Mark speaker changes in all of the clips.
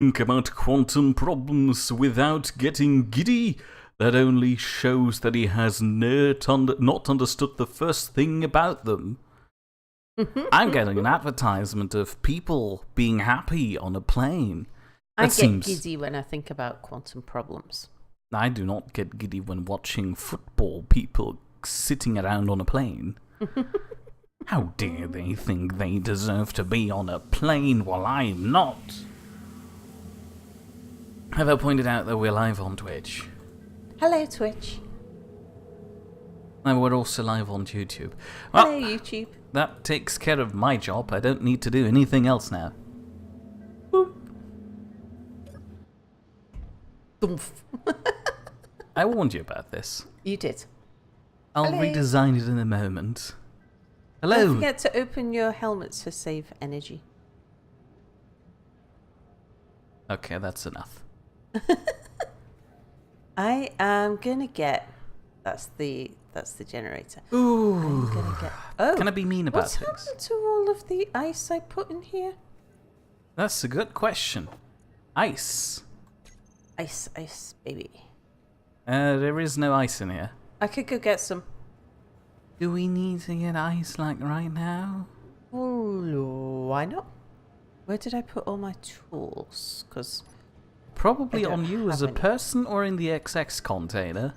Speaker 1: Think about quantum problems without getting giddy. That only shows that he has not understood the first thing about them. I'm getting an advertisement of people being happy on a plane.
Speaker 2: I get giddy when I think about quantum problems.
Speaker 1: I do not get giddy when watching football people sitting around on a plane. How dare they think they deserve to be on a plane while I'm not? Have I pointed out that we're live on Twitch?
Speaker 2: Hello, Twitch.
Speaker 1: And we're also live on YouTube.
Speaker 2: Hello, YouTube.
Speaker 1: That takes care of my job. I don't need to do anything else now. Boop. I warned you about this.
Speaker 2: You did.
Speaker 1: I'll redesign it in a moment. Hello.
Speaker 2: Don't forget to open your helmets to save energy.
Speaker 1: Okay, that's enough.
Speaker 2: I am gonna get. That's the generator.
Speaker 1: Ooh.
Speaker 2: I'm gonna get. Oh,
Speaker 1: can I be mean about things?
Speaker 2: What's happened to all of the ice I put in here?
Speaker 1: That's a good question. Ice.
Speaker 2: Ice, baby.
Speaker 1: There is no ice in here.
Speaker 2: I could go get some.
Speaker 1: Do we need to get ice like right now?
Speaker 2: Oh, why not? Where did I put all my tools? Because
Speaker 1: probably on you as a person or in the XX container.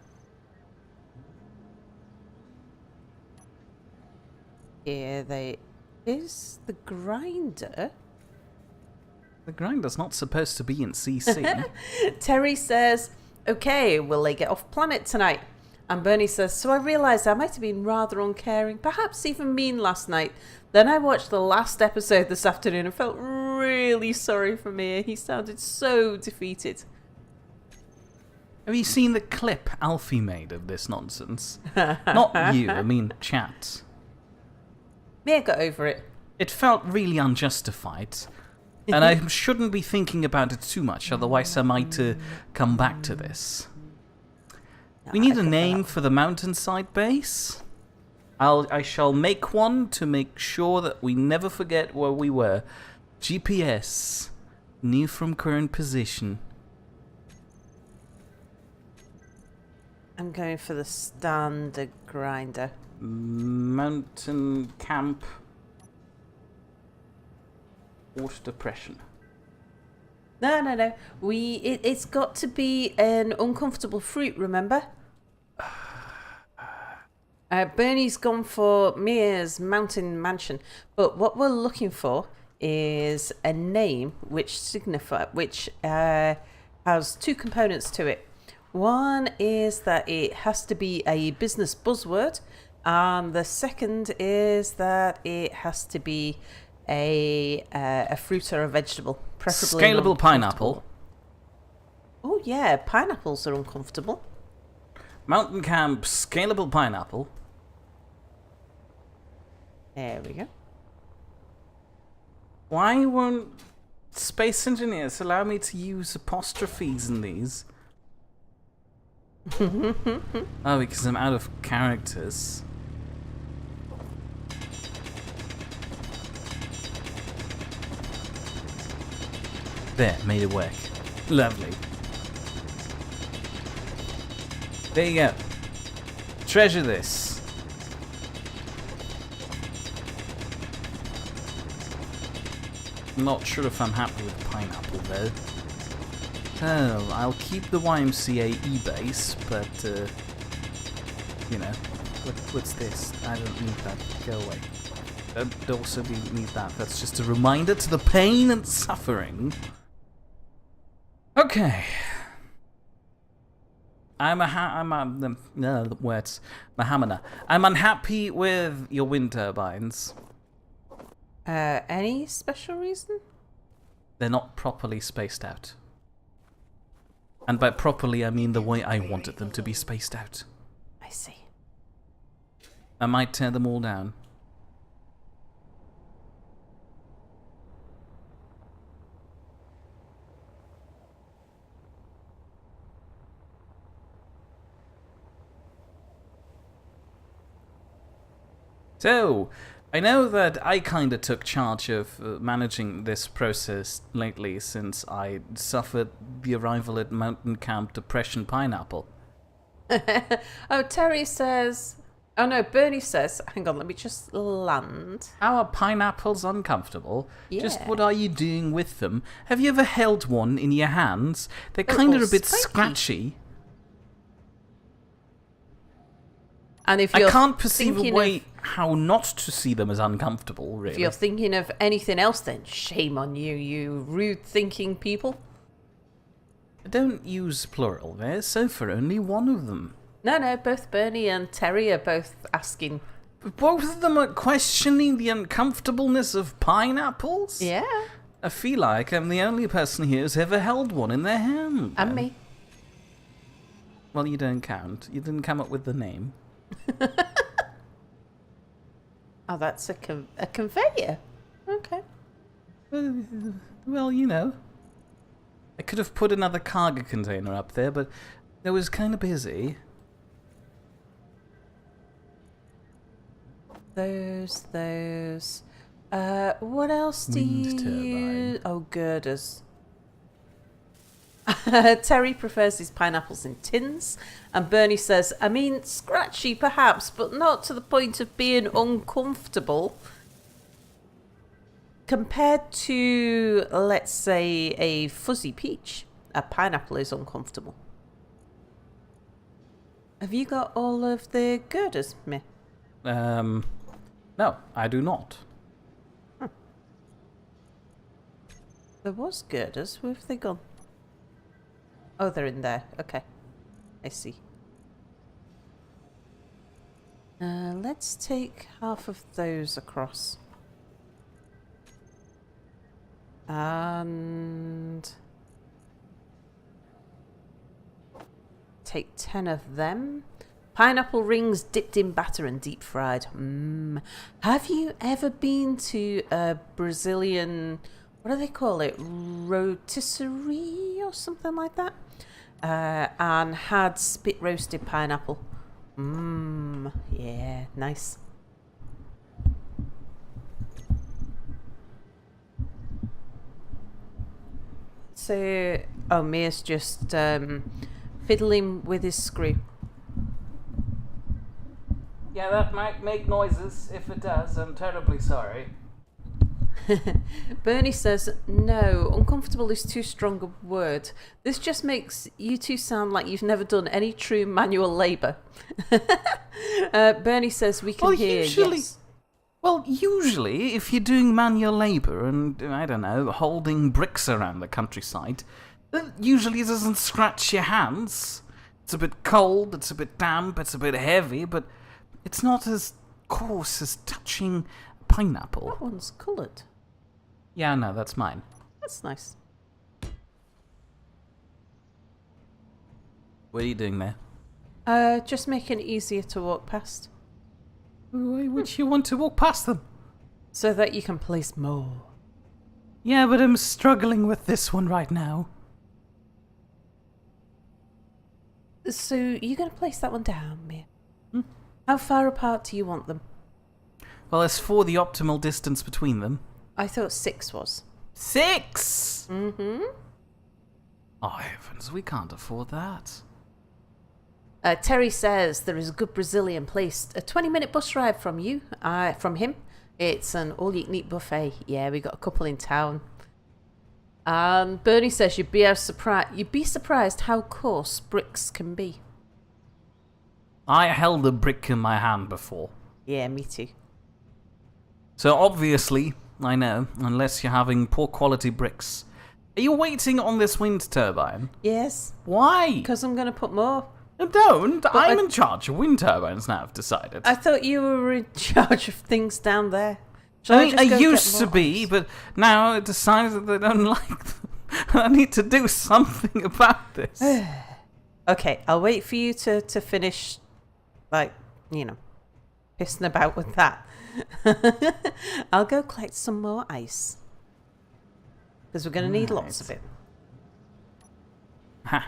Speaker 2: Here they is the grinder.
Speaker 1: The grinder's not supposed to be in CC.
Speaker 2: Terry says, okay, will they get off planet tonight? And Bernie says, so I realised I might have been rather uncaring, perhaps even mean last night. Then I watched the last episode this afternoon and felt really sorry for Mia. He sounded so defeated.
Speaker 1: Have you seen the clip Alfie made of this nonsense? Not you, I mean chat.
Speaker 2: Mia got over it.
Speaker 1: It felt really unjustified. And I shouldn't be thinking about it too much, otherwise I might come back to this. We need a name for the mountainside base. I shall make one to make sure that we never forget where we were. GPS. New from current position.
Speaker 2: I'm going for the standard grinder.
Speaker 1: Mountain camp. Water depression.
Speaker 2: No. It's got to be an uncomfortable fruit, remember? Bernie's gone for Mia's mountain mansion, but what we're looking for is a name which has two components to it. One is that it has to be a business buzzword, and the second is that it has to be a fruit or a vegetable, preferably
Speaker 1: scalable pineapple.
Speaker 2: Oh yeah, pineapples are uncomfortable.
Speaker 1: Mountain camp, scalable pineapple.
Speaker 2: There we go.
Speaker 1: Why won't space engineers allow me to use apostrophes in these? Oh, because I'm out of characters. There, made it work. Lovely. There you go. Treasure this. Not sure if I'm happy with pineapple though. Oh, I'll keep the YMCA E-base, but you know, what's this? I don't need that. Go away. I also don't need that. That's just a reminder to the pain and suffering. Okay. I'm unhappy with your wind turbines.
Speaker 2: Any special reason?
Speaker 1: They're not properly spaced out. And by properly, I mean the way I wanted them to be spaced out.
Speaker 2: I see.
Speaker 1: I might tear them all down. So, I know that I kind of took charge of managing this process lately since I suffered the arrival at Mountain Camp Depression Pineapple.
Speaker 2: Oh, Terry says... Oh no, Bernie says... Hang on, let me just land.
Speaker 1: How are pineapples uncomfortable?
Speaker 2: Yeah.
Speaker 1: Just what are you doing with them? Have you ever held one in your hands? They're kind of a bit
Speaker 2: spiky.
Speaker 1: scratchy.
Speaker 2: And if
Speaker 1: I
Speaker 2: you're
Speaker 1: can't perceive a
Speaker 2: thinking
Speaker 1: way how not to see them as uncomfortable, really.
Speaker 2: If you're thinking of anything else, then shame on you, you rude-thinking people.
Speaker 1: I don't use plural there, so for only one of them.
Speaker 2: No, both Bernie and Terry are both asking.
Speaker 1: But both of them are questioning the uncomfortableness of pineapples?
Speaker 2: Yeah.
Speaker 1: I feel like I'm the only person here who's ever held one in their hand.
Speaker 2: And me.
Speaker 1: Well, you don't count. You didn't come up with the name.
Speaker 2: Oh, that's a conveyor. Okay.
Speaker 1: Well, you know. I could have put another cargo container up there, but it was kind of busy.
Speaker 2: Those. What else do
Speaker 1: Wind
Speaker 2: you...
Speaker 1: turbine.
Speaker 2: Oh, girders. Terry prefers his pineapples in tins, and Bernie says, I mean, scratchy perhaps, but not to the point of being uncomfortable. Compared to, let's say, a fuzzy peach, a pineapple is uncomfortable. Have you got all of the girders, Meh?
Speaker 1: No, I do not.
Speaker 2: There was girders. Where have they gone? Oh, they're in there. Okay. I see. Let's take half of those across. And... take 10 of them. Pineapple rings dipped in batter and deep fried. Have you ever been to a Brazilian... what do they call it? Rotisserie or something like that? And had spit roasted pineapple. Yeah, nice. So, oh, Mia's just fiddling with his screw.
Speaker 1: Yeah, that might make noises. If it does, I'm terribly sorry.
Speaker 2: Bernie says, no, uncomfortable is too strong a word. This just makes you two sound like you've never done any true manual labour. Bernie says, we can hear, yes.
Speaker 1: Well, usually, if you're doing manual labour and, I don't know, holding bricks around the countryside, that usually doesn't scratch your hands. It's a bit cold, it's a bit damp, it's a bit heavy, but it's not as coarse as touching pineapple.
Speaker 2: That one's coloured.
Speaker 1: Yeah, no, that's mine.
Speaker 2: That's nice.
Speaker 1: What are you doing there?
Speaker 2: Just making it easier to walk past.
Speaker 1: Why would you want to walk past them?
Speaker 2: So that you can place more.
Speaker 1: Yeah, but I'm struggling with this one right now.
Speaker 2: So you're going to place that one down, Mia? How far apart do you want them?
Speaker 1: Well, as for the optimal distance between them...
Speaker 2: I thought 6 was.
Speaker 1: 6?!
Speaker 2: Mm-hmm.
Speaker 1: Oh, heavens, we can't afford that.
Speaker 2: Terry says there is a good Brazilian place, a 20-minute bus ride from him. It's an all-you-can-eat buffet. Yeah, we got a couple in town. And Bernie says you'd be surprised how coarse bricks can be.
Speaker 1: I held a brick in my hand before.
Speaker 2: Yeah, me too.
Speaker 1: So obviously, I know, unless you're having poor quality bricks. Are you waiting on this wind turbine?
Speaker 2: Yes.
Speaker 1: Why?
Speaker 2: Because I'm going to put more.
Speaker 1: No, don't. I'm in charge of wind turbines now, I've decided.
Speaker 2: I thought you were in charge of things down there.
Speaker 1: I used to be, but now I decided that they don't like them. I need to do something about this.
Speaker 2: Okay, I'll wait for you to finish, pissing about with that. I'll go collect some more ice. Because we're going to need lots of it.
Speaker 1: Ha.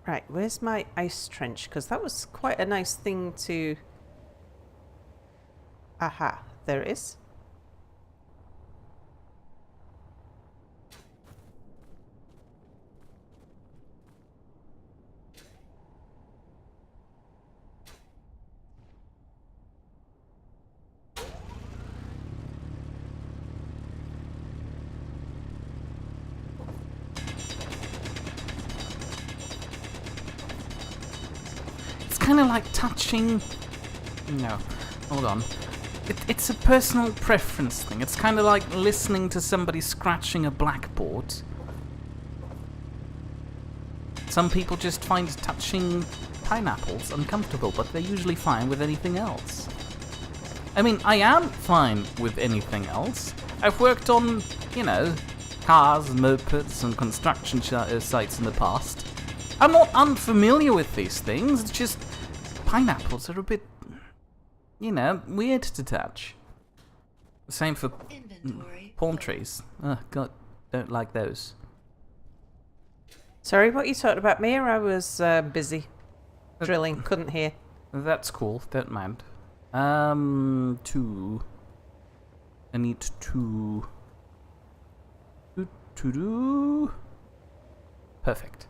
Speaker 2: Right, where's my ice trench? Because that was quite a nice thing to... Aha, there it is.
Speaker 1: Kind of like touching... No, hold on. It's a personal preference thing. It's kind of like listening to somebody scratching a blackboard. Some people just find touching pineapples uncomfortable, but they're usually fine with anything else. I mean, I am fine with anything else. I've worked on, you know, cars and mopeds and construction sites in the past. I'm not unfamiliar with these things, it's just pineapples are a bit, you know, weird to touch. Same for palm trees. Oh, God, don't like those.
Speaker 2: Sorry, what you talking about, Mia? I was busy drilling, couldn't hear.
Speaker 1: That's cool, don't mind. Two. I need to... do... Perfect.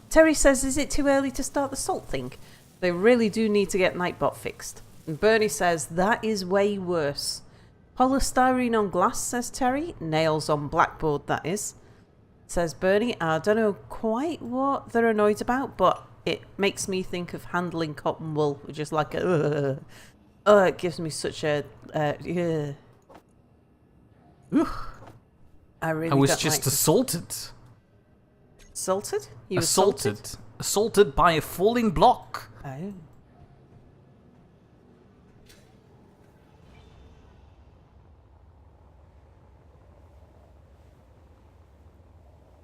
Speaker 2: Terry says, is it too early to start the salt thing? They really do need to get Nightbot fixed. And Bernie says, that is way worse. Polystyrene on glass, says Terry. Nails on blackboard, that is. Says Bernie, I don't know quite what they're annoyed about, but it makes me think of handling cotton wool, which is like a... Oh, it gives me such a... I
Speaker 1: was just assaulted.
Speaker 2: Assaulted? You
Speaker 1: assaulted? Assaulted by a falling block.
Speaker 2: Oh.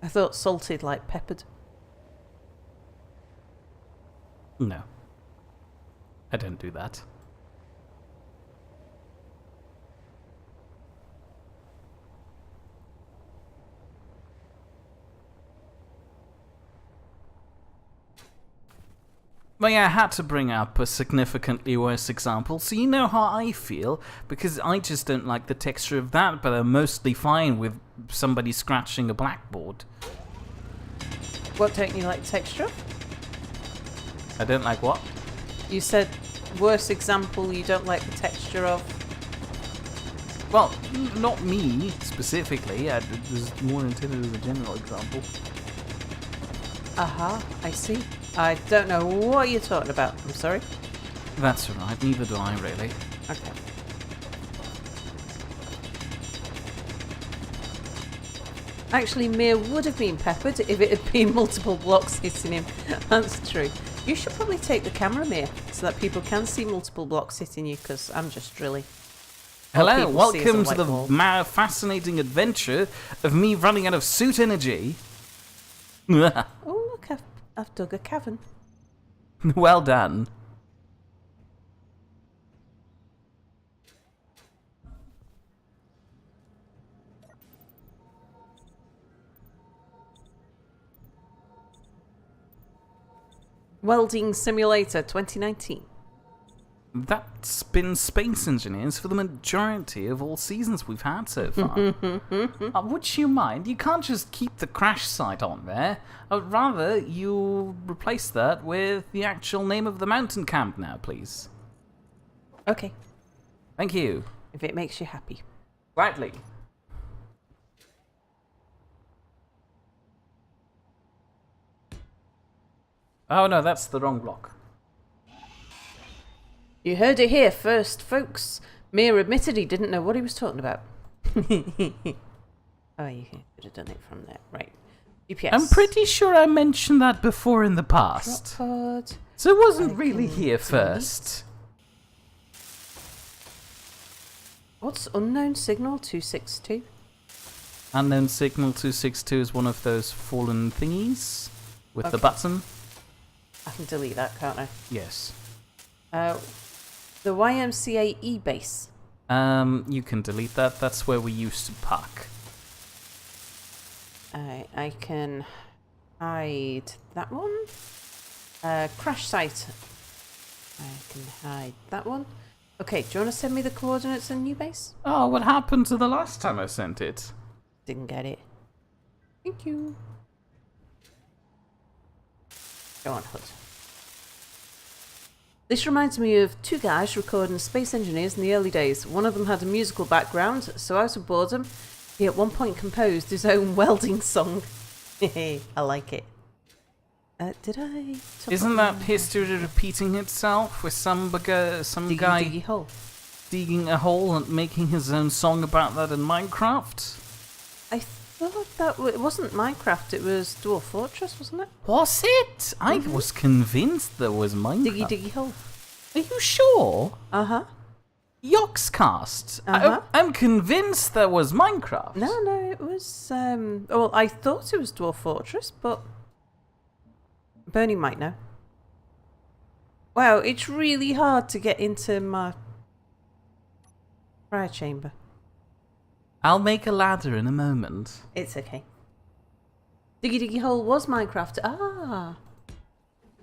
Speaker 2: I thought salted like peppered.
Speaker 1: No. I don't do that. But yeah, I had to bring up a significantly worse example, so you know how I feel, because I just don't like the texture of that, but I'm mostly fine with somebody scratching a blackboard.
Speaker 2: What don't you like the texture of?
Speaker 1: I don't like what?
Speaker 2: You said worse example you don't like the texture of.
Speaker 1: Well, not me, specifically. It was more intended as a general example.
Speaker 2: Aha, I see. I don't know what you're talking about. I'm sorry.
Speaker 1: That's alright, neither do I, really.
Speaker 2: Okay. Actually, Mir would have been peppered if it had been multiple blocks hitting him. That's true. You should probably take the camera, Mir, so that people can see multiple blocks hitting you, because I'm just drilling.
Speaker 1: Hello, welcome to the fascinating adventure of me running out of suit energy.
Speaker 2: Oh, look, I've dug a cavern.
Speaker 1: Well done.
Speaker 2: Welding Simulator 2019.
Speaker 1: That's been Space Engineers for the majority of all seasons we've had so far. Would you mind? You can't just keep the crash site on there. Rather, you replace that with the actual name of the mountain camp now, please.
Speaker 2: Okay.
Speaker 1: Thank you.
Speaker 2: If it makes you happy.
Speaker 1: Gladly. Oh no, that's the wrong block.
Speaker 2: You heard it here first, folks. Mir admitted he didn't know what he was talking about. Oh, you could have done it from there. Right. GPS.
Speaker 1: I'm pretty sure I mentioned that before in the past.
Speaker 2: Pod.
Speaker 1: So it wasn't really here first.
Speaker 2: What's unknown signal 262?
Speaker 1: Unknown signal 262 is one of those fallen thingies. with the button.
Speaker 2: I can delete that, can't I?
Speaker 1: Yes.
Speaker 2: The YMCA E-base.
Speaker 1: You can delete that. That's where we used to park.
Speaker 2: I can hide that one. Crash site. I can hide that one. Okay, do you want to send me the coordinates and new base?
Speaker 1: Oh, what happened to the last time I sent it?
Speaker 2: Didn't get it. Thank you. Go on, Hood. This reminds me of two guys recording Space Engineers in the early days. One of them had a musical background, so out of boredom, he at one point composed his own welding song. I like it. Did I?
Speaker 1: Isn't that history repeating itself with some guy
Speaker 2: Diggy hole.
Speaker 1: digging a hole and making his own song about that in Minecraft?
Speaker 2: I thought that it wasn't Minecraft, it was Dwarf Fortress, wasn't it?
Speaker 1: Was it? I was convinced there was Minecraft.
Speaker 2: Diggy hole.
Speaker 1: Are you sure?
Speaker 2: Uh-huh.
Speaker 1: Yogscast.
Speaker 2: Uh-huh.
Speaker 1: I'm convinced there was Minecraft.
Speaker 2: No, it was, well, I thought it was Dwarf Fortress, but Bernie might know. Wow, it's really hard to get into my cryo chamber.
Speaker 1: I'll make a ladder in a moment.
Speaker 2: It's okay. Diggy Hole was Minecraft. Ah.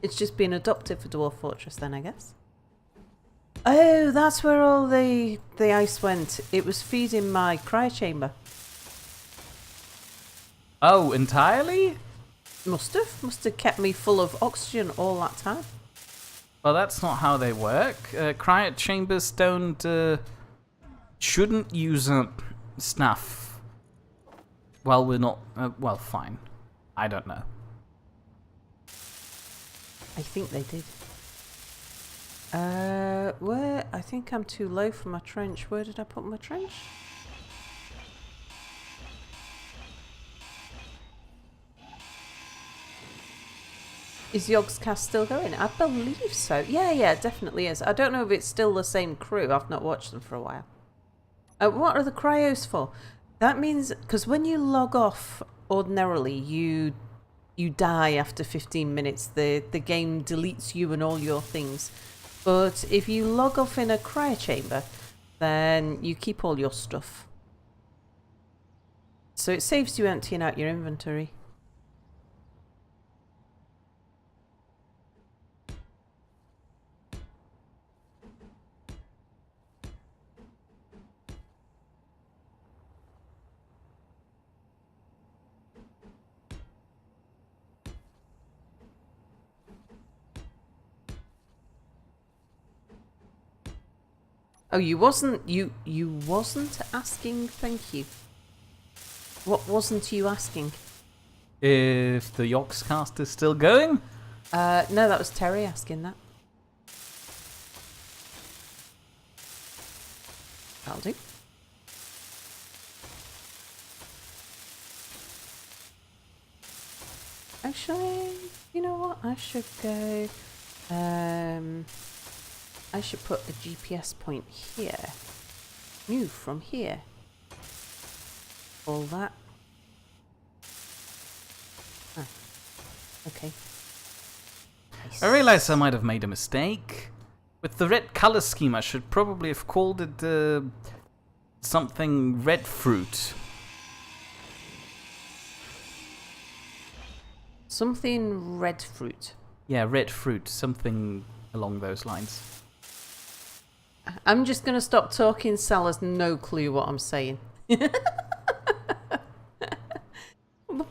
Speaker 2: It's just been adopted for Dwarf Fortress then, I guess. Oh, that's where all the ice went. It was feeding my cryo chamber.
Speaker 1: Oh, entirely?
Speaker 2: Must have kept me full of oxygen all that time.
Speaker 1: Well, that's not how they work. Cryo chambers shouldn't use snuff. Well, we're not. Well, fine. I don't know.
Speaker 2: I think they did. Where? I think I'm too low for my trench. Where did I put my trench? Is Yogscast still going? I believe so. Yeah, it definitely is. I don't know if it's still the same crew. I've not watched them for a while. What are the cryos for? That means, because when you log off ordinarily, you die after 15 minutes. The game deletes you and all your things. But if you log off in a cryo chamber, then you keep all your stuff. So it saves you emptying out your inventory. Oh, you wasn't asking, thank you. What wasn't you asking?
Speaker 1: If the Yogscast is still going?
Speaker 2: No, that was Terry asking that. I'll do. Actually, you know what? I should go, I should put a GPS point here. Move from here. All that. Ah, okay. Nice.
Speaker 1: I realize I might have made a mistake. With the red color scheme, I should probably have called it something red fruit.
Speaker 2: Something red fruit.
Speaker 1: Yeah, red fruit. Something along those lines.
Speaker 2: I'm just going to stop talking. Sal has no clue what I'm saying. But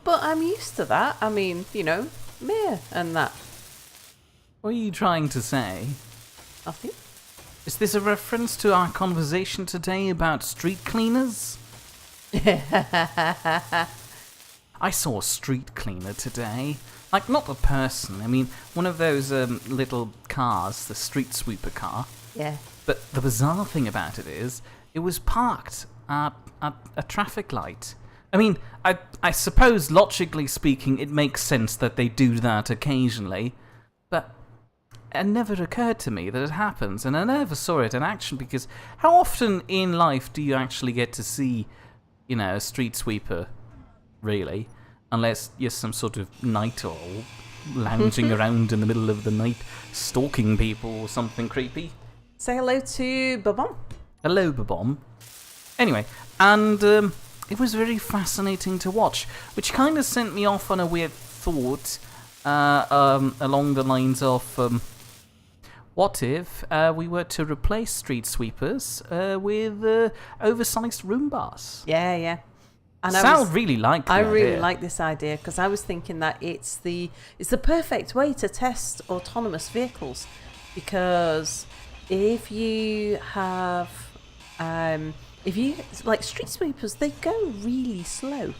Speaker 2: I'm used to that. I mean, you know, meh and that.
Speaker 1: What are you trying to say?
Speaker 2: Nothing.
Speaker 1: Is this a reference to our conversation today about street cleaners? I saw a street cleaner today. Like, not a person. I mean, one of those little cars, the street sweeper car.
Speaker 2: Yeah.
Speaker 1: But the bizarre thing about it is, it was parked at a traffic light. I mean, I suppose, logically speaking, it makes sense that they do that occasionally, but it never occurred to me that it happens, and I never saw it in action, because how often in life do you actually get to see, you know, a street sweeper, really? Unless you're some sort of night owl. lounging around in the middle of the night, stalking people or something creepy.
Speaker 2: Say hello to Babon.
Speaker 1: Hello, Babom. Anyway, and it was very fascinating to watch, which kind of sent me off on a weird thought along the lines of, what if we were to replace street sweepers with oversized Roombas?
Speaker 2: Yeah. And
Speaker 1: Sal really liked the
Speaker 2: I really
Speaker 1: idea.
Speaker 2: like this idea because I was thinking that it's the perfect way to test autonomous vehicles, because if you have like street sweepers, they go really slow,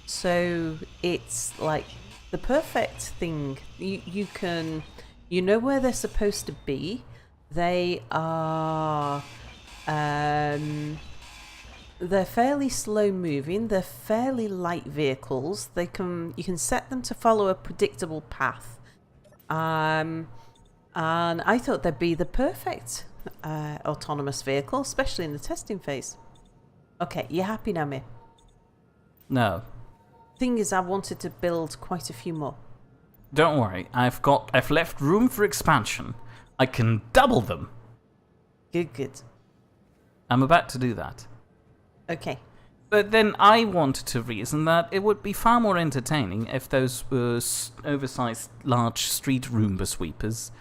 Speaker 2: so it's like the perfect thing. You know where they're supposed to be. They are they're fairly slow moving, they're fairly light vehicles. You can set them to follow a predictable path. And I thought they'd be the perfect autonomous vehicle, especially in the testing phase. Okay, you happy now, Mir?
Speaker 1: No.
Speaker 2: Thing is, I wanted to build quite a few more.
Speaker 1: Don't worry, I've left room for expansion. I can double them.
Speaker 2: Good.
Speaker 1: I'm about to do that.
Speaker 2: Okay.
Speaker 1: But then I wanted to reason that it would be far more entertaining if those were oversized large street Roomba sweepers,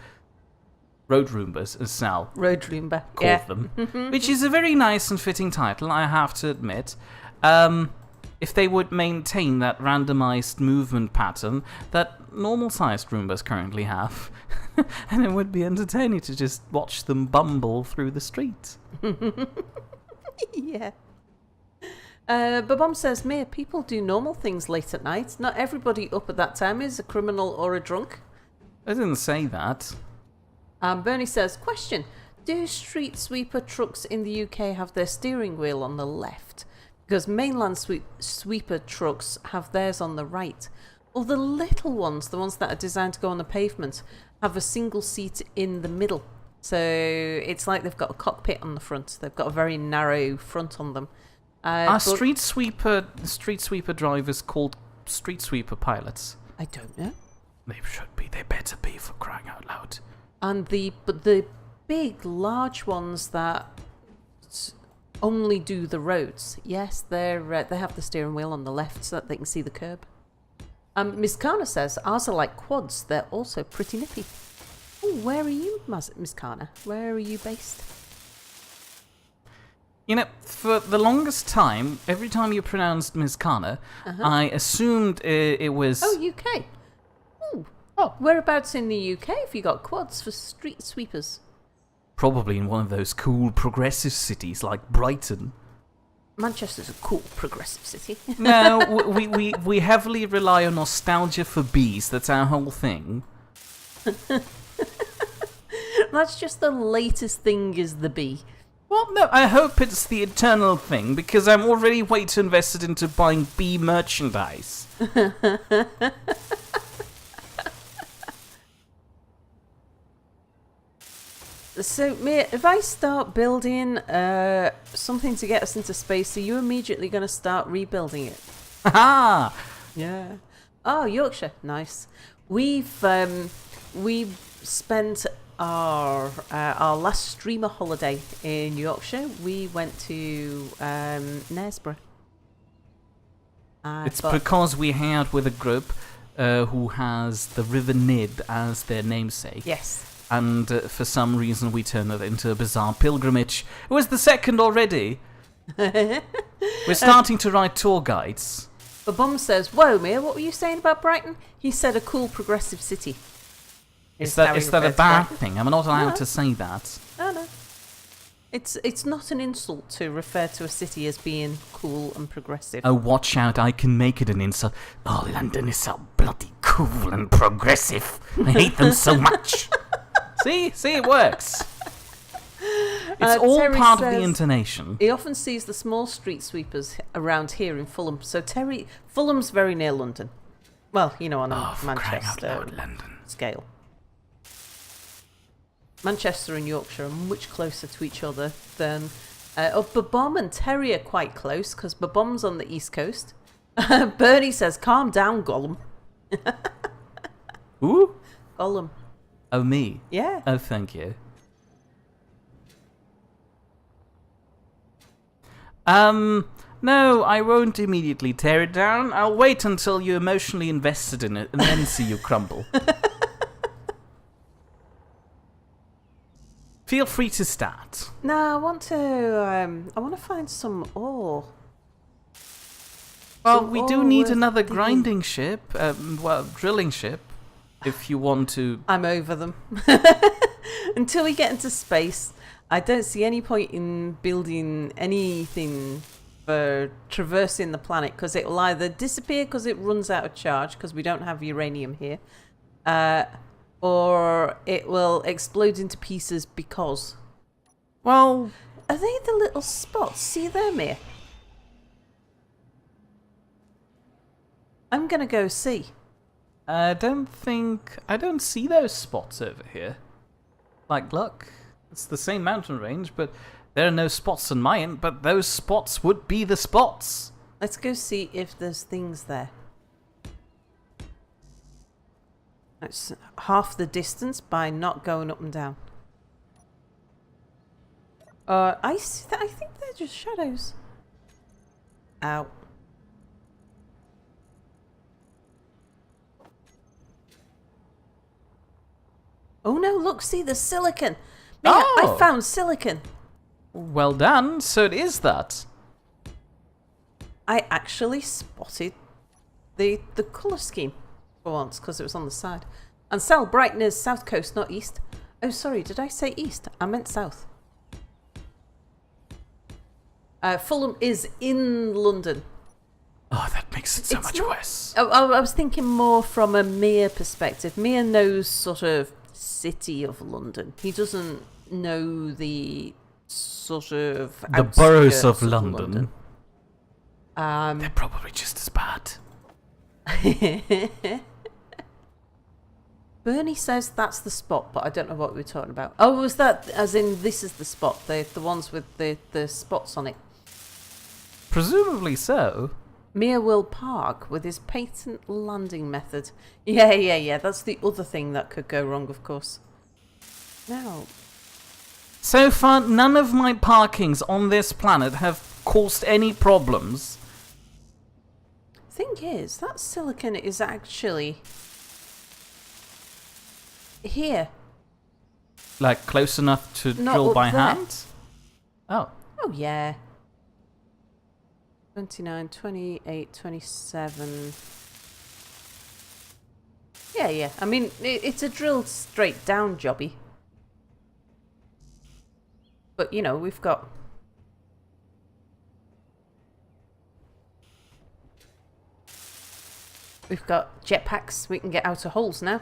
Speaker 1: road Roombas, as Sal
Speaker 2: Road Roomba.
Speaker 1: called them, which is a very nice and fitting title, I have to admit. If they would maintain that randomized movement pattern that normal-sized Roombas currently have, and it would be entertaining to just watch them bumble through the street.
Speaker 2: Yeah. Babom says, Mir, people do normal things late at night. Not everybody up at that time is a criminal or a drunk.
Speaker 1: I didn't say that.
Speaker 2: Bernie says, question, do street sweeper trucks in the UK have their steering wheel on the left? Because mainland sweeper trucks have theirs on the right. Or the little ones, the ones that are designed to go on the pavement, have a single seat in the middle. So it's like they've got a cockpit on the front. They've got a very narrow front on them.
Speaker 1: Are street sweeper drivers called street sweeper pilots?
Speaker 2: I don't know.
Speaker 1: They should be. They better be, for crying out loud.
Speaker 2: And the big, large ones that only do the roads, yes, they have the steering wheel on the left so that they can see the curb. Miss Kana says, ours are like quads. They're also pretty nippy. Oh, where are you, Miss Kana? Where are you based?
Speaker 1: You know, for the longest time, every time you pronounced Ms. Kana, I assumed it was...
Speaker 2: Oh, UK. Ooh. Oh, whereabouts in the UK have you got quads for street sweepers?
Speaker 1: Probably in one of those cool progressive cities like Brighton.
Speaker 2: Manchester's a cool progressive city.
Speaker 1: No, we heavily rely on nostalgia for bees. That's our whole thing.
Speaker 2: That's just the latest thing is the bee.
Speaker 1: Well, no, I hope it's the eternal thing, because I'm already way too invested into buying bee merchandise.
Speaker 2: So, Mia, if I start building something to get us into space, are you immediately going to start rebuilding it?
Speaker 1: Ha!
Speaker 2: Yeah. Oh, Yorkshire, nice. We've spent our last streamer holiday in Yorkshire. We went to Knaresborough.
Speaker 1: It's because we had with a group who has the River Nidd as their namesake.
Speaker 2: Yes.
Speaker 1: And for some reason we turned it into a bizarre pilgrimage. It was the second already. We're starting to write tour guides.
Speaker 2: But Bum says, whoa, Mia, what were you saying about Brighton? He said a cool progressive city.
Speaker 1: Is that a bad thing? I'm not allowed to say that.
Speaker 2: No. It's not an insult to refer to a city as being cool and progressive.
Speaker 1: Oh, watch out, I can make it an insult. Oh, London is so bloody cool and progressive. I hate them so much. See, it works. It's all
Speaker 2: Terry
Speaker 1: part of
Speaker 2: says
Speaker 1: the intonation.
Speaker 2: He often sees the small street sweepers around here in Fulham. So Fulham's very near London. Well, you know, on a Manchester scale. Manchester and Yorkshire are much closer to each other than... Babom and Terry are quite close, because Babom's on the East Coast. Bernie says, calm down, Gollum.
Speaker 1: Who?
Speaker 2: Gollum.
Speaker 1: Oh, me?
Speaker 2: Yeah.
Speaker 1: Oh, thank you. No, I won't immediately tear it down. I'll wait until you're emotionally invested in it and then see you crumble. Feel free to start.
Speaker 2: No, I want to find some ore.
Speaker 1: Well,
Speaker 2: Some
Speaker 1: we
Speaker 2: ore
Speaker 1: do need
Speaker 2: worth
Speaker 1: another
Speaker 2: digging.
Speaker 1: grinding ship, drilling ship, if you want to.
Speaker 2: I'm over them. Until we get into space, I don't see any point in building anything for traversing the planet, because it will either disappear because it runs out of charge because we don't have uranium here, or it will explode into pieces because...
Speaker 1: Well,
Speaker 2: Are they the little spots? See them here? I'm going to go see.
Speaker 1: I don't see those spots over here. Like, look, it's the same mountain range, but there are no spots on my end, but those spots would be the spots.
Speaker 2: Let's go see if there's things there. That's half the distance by not going up and down. I think they're just shadows. Ow. Oh no, look, see the silicon. Man,
Speaker 1: Oh.
Speaker 2: I found silicon.
Speaker 1: Well done, so it is that.
Speaker 2: I actually spotted the colour scheme for once because it was on the side. And Sal Brighton is south coast, not east. Oh, sorry, did I say east? I meant south. Fulham is in London.
Speaker 1: Oh, that makes it so
Speaker 2: It's
Speaker 1: much
Speaker 2: not-
Speaker 1: worse.
Speaker 2: I was thinking more from a Mia perspective. Mia knows sort of city of London. He doesn't know the sort of
Speaker 1: The boroughs
Speaker 2: outskirts
Speaker 1: of London. They're probably just as bad.
Speaker 2: Bernie says that's the spot, but I don't know what we're talking about. Oh, was that as in this is the spot, the ones with the spots on it?
Speaker 1: Presumably so.
Speaker 2: Mia will park with his patent landing method. Yeah. That's the other thing that could go wrong, of course. Now,
Speaker 1: So far, none of my parkings on this planet have caused any problems.
Speaker 2: thing is, that silicon is actually here.
Speaker 1: Like, close enough to
Speaker 2: Not
Speaker 1: drill
Speaker 2: up
Speaker 1: by
Speaker 2: there.
Speaker 1: hand? Oh.
Speaker 2: Oh, yeah. 29, 28, 27. Yeah. I mean, it's a drilled straight down jobby. But, you know, we've got... We've got jetpacks. We can get out of holes now.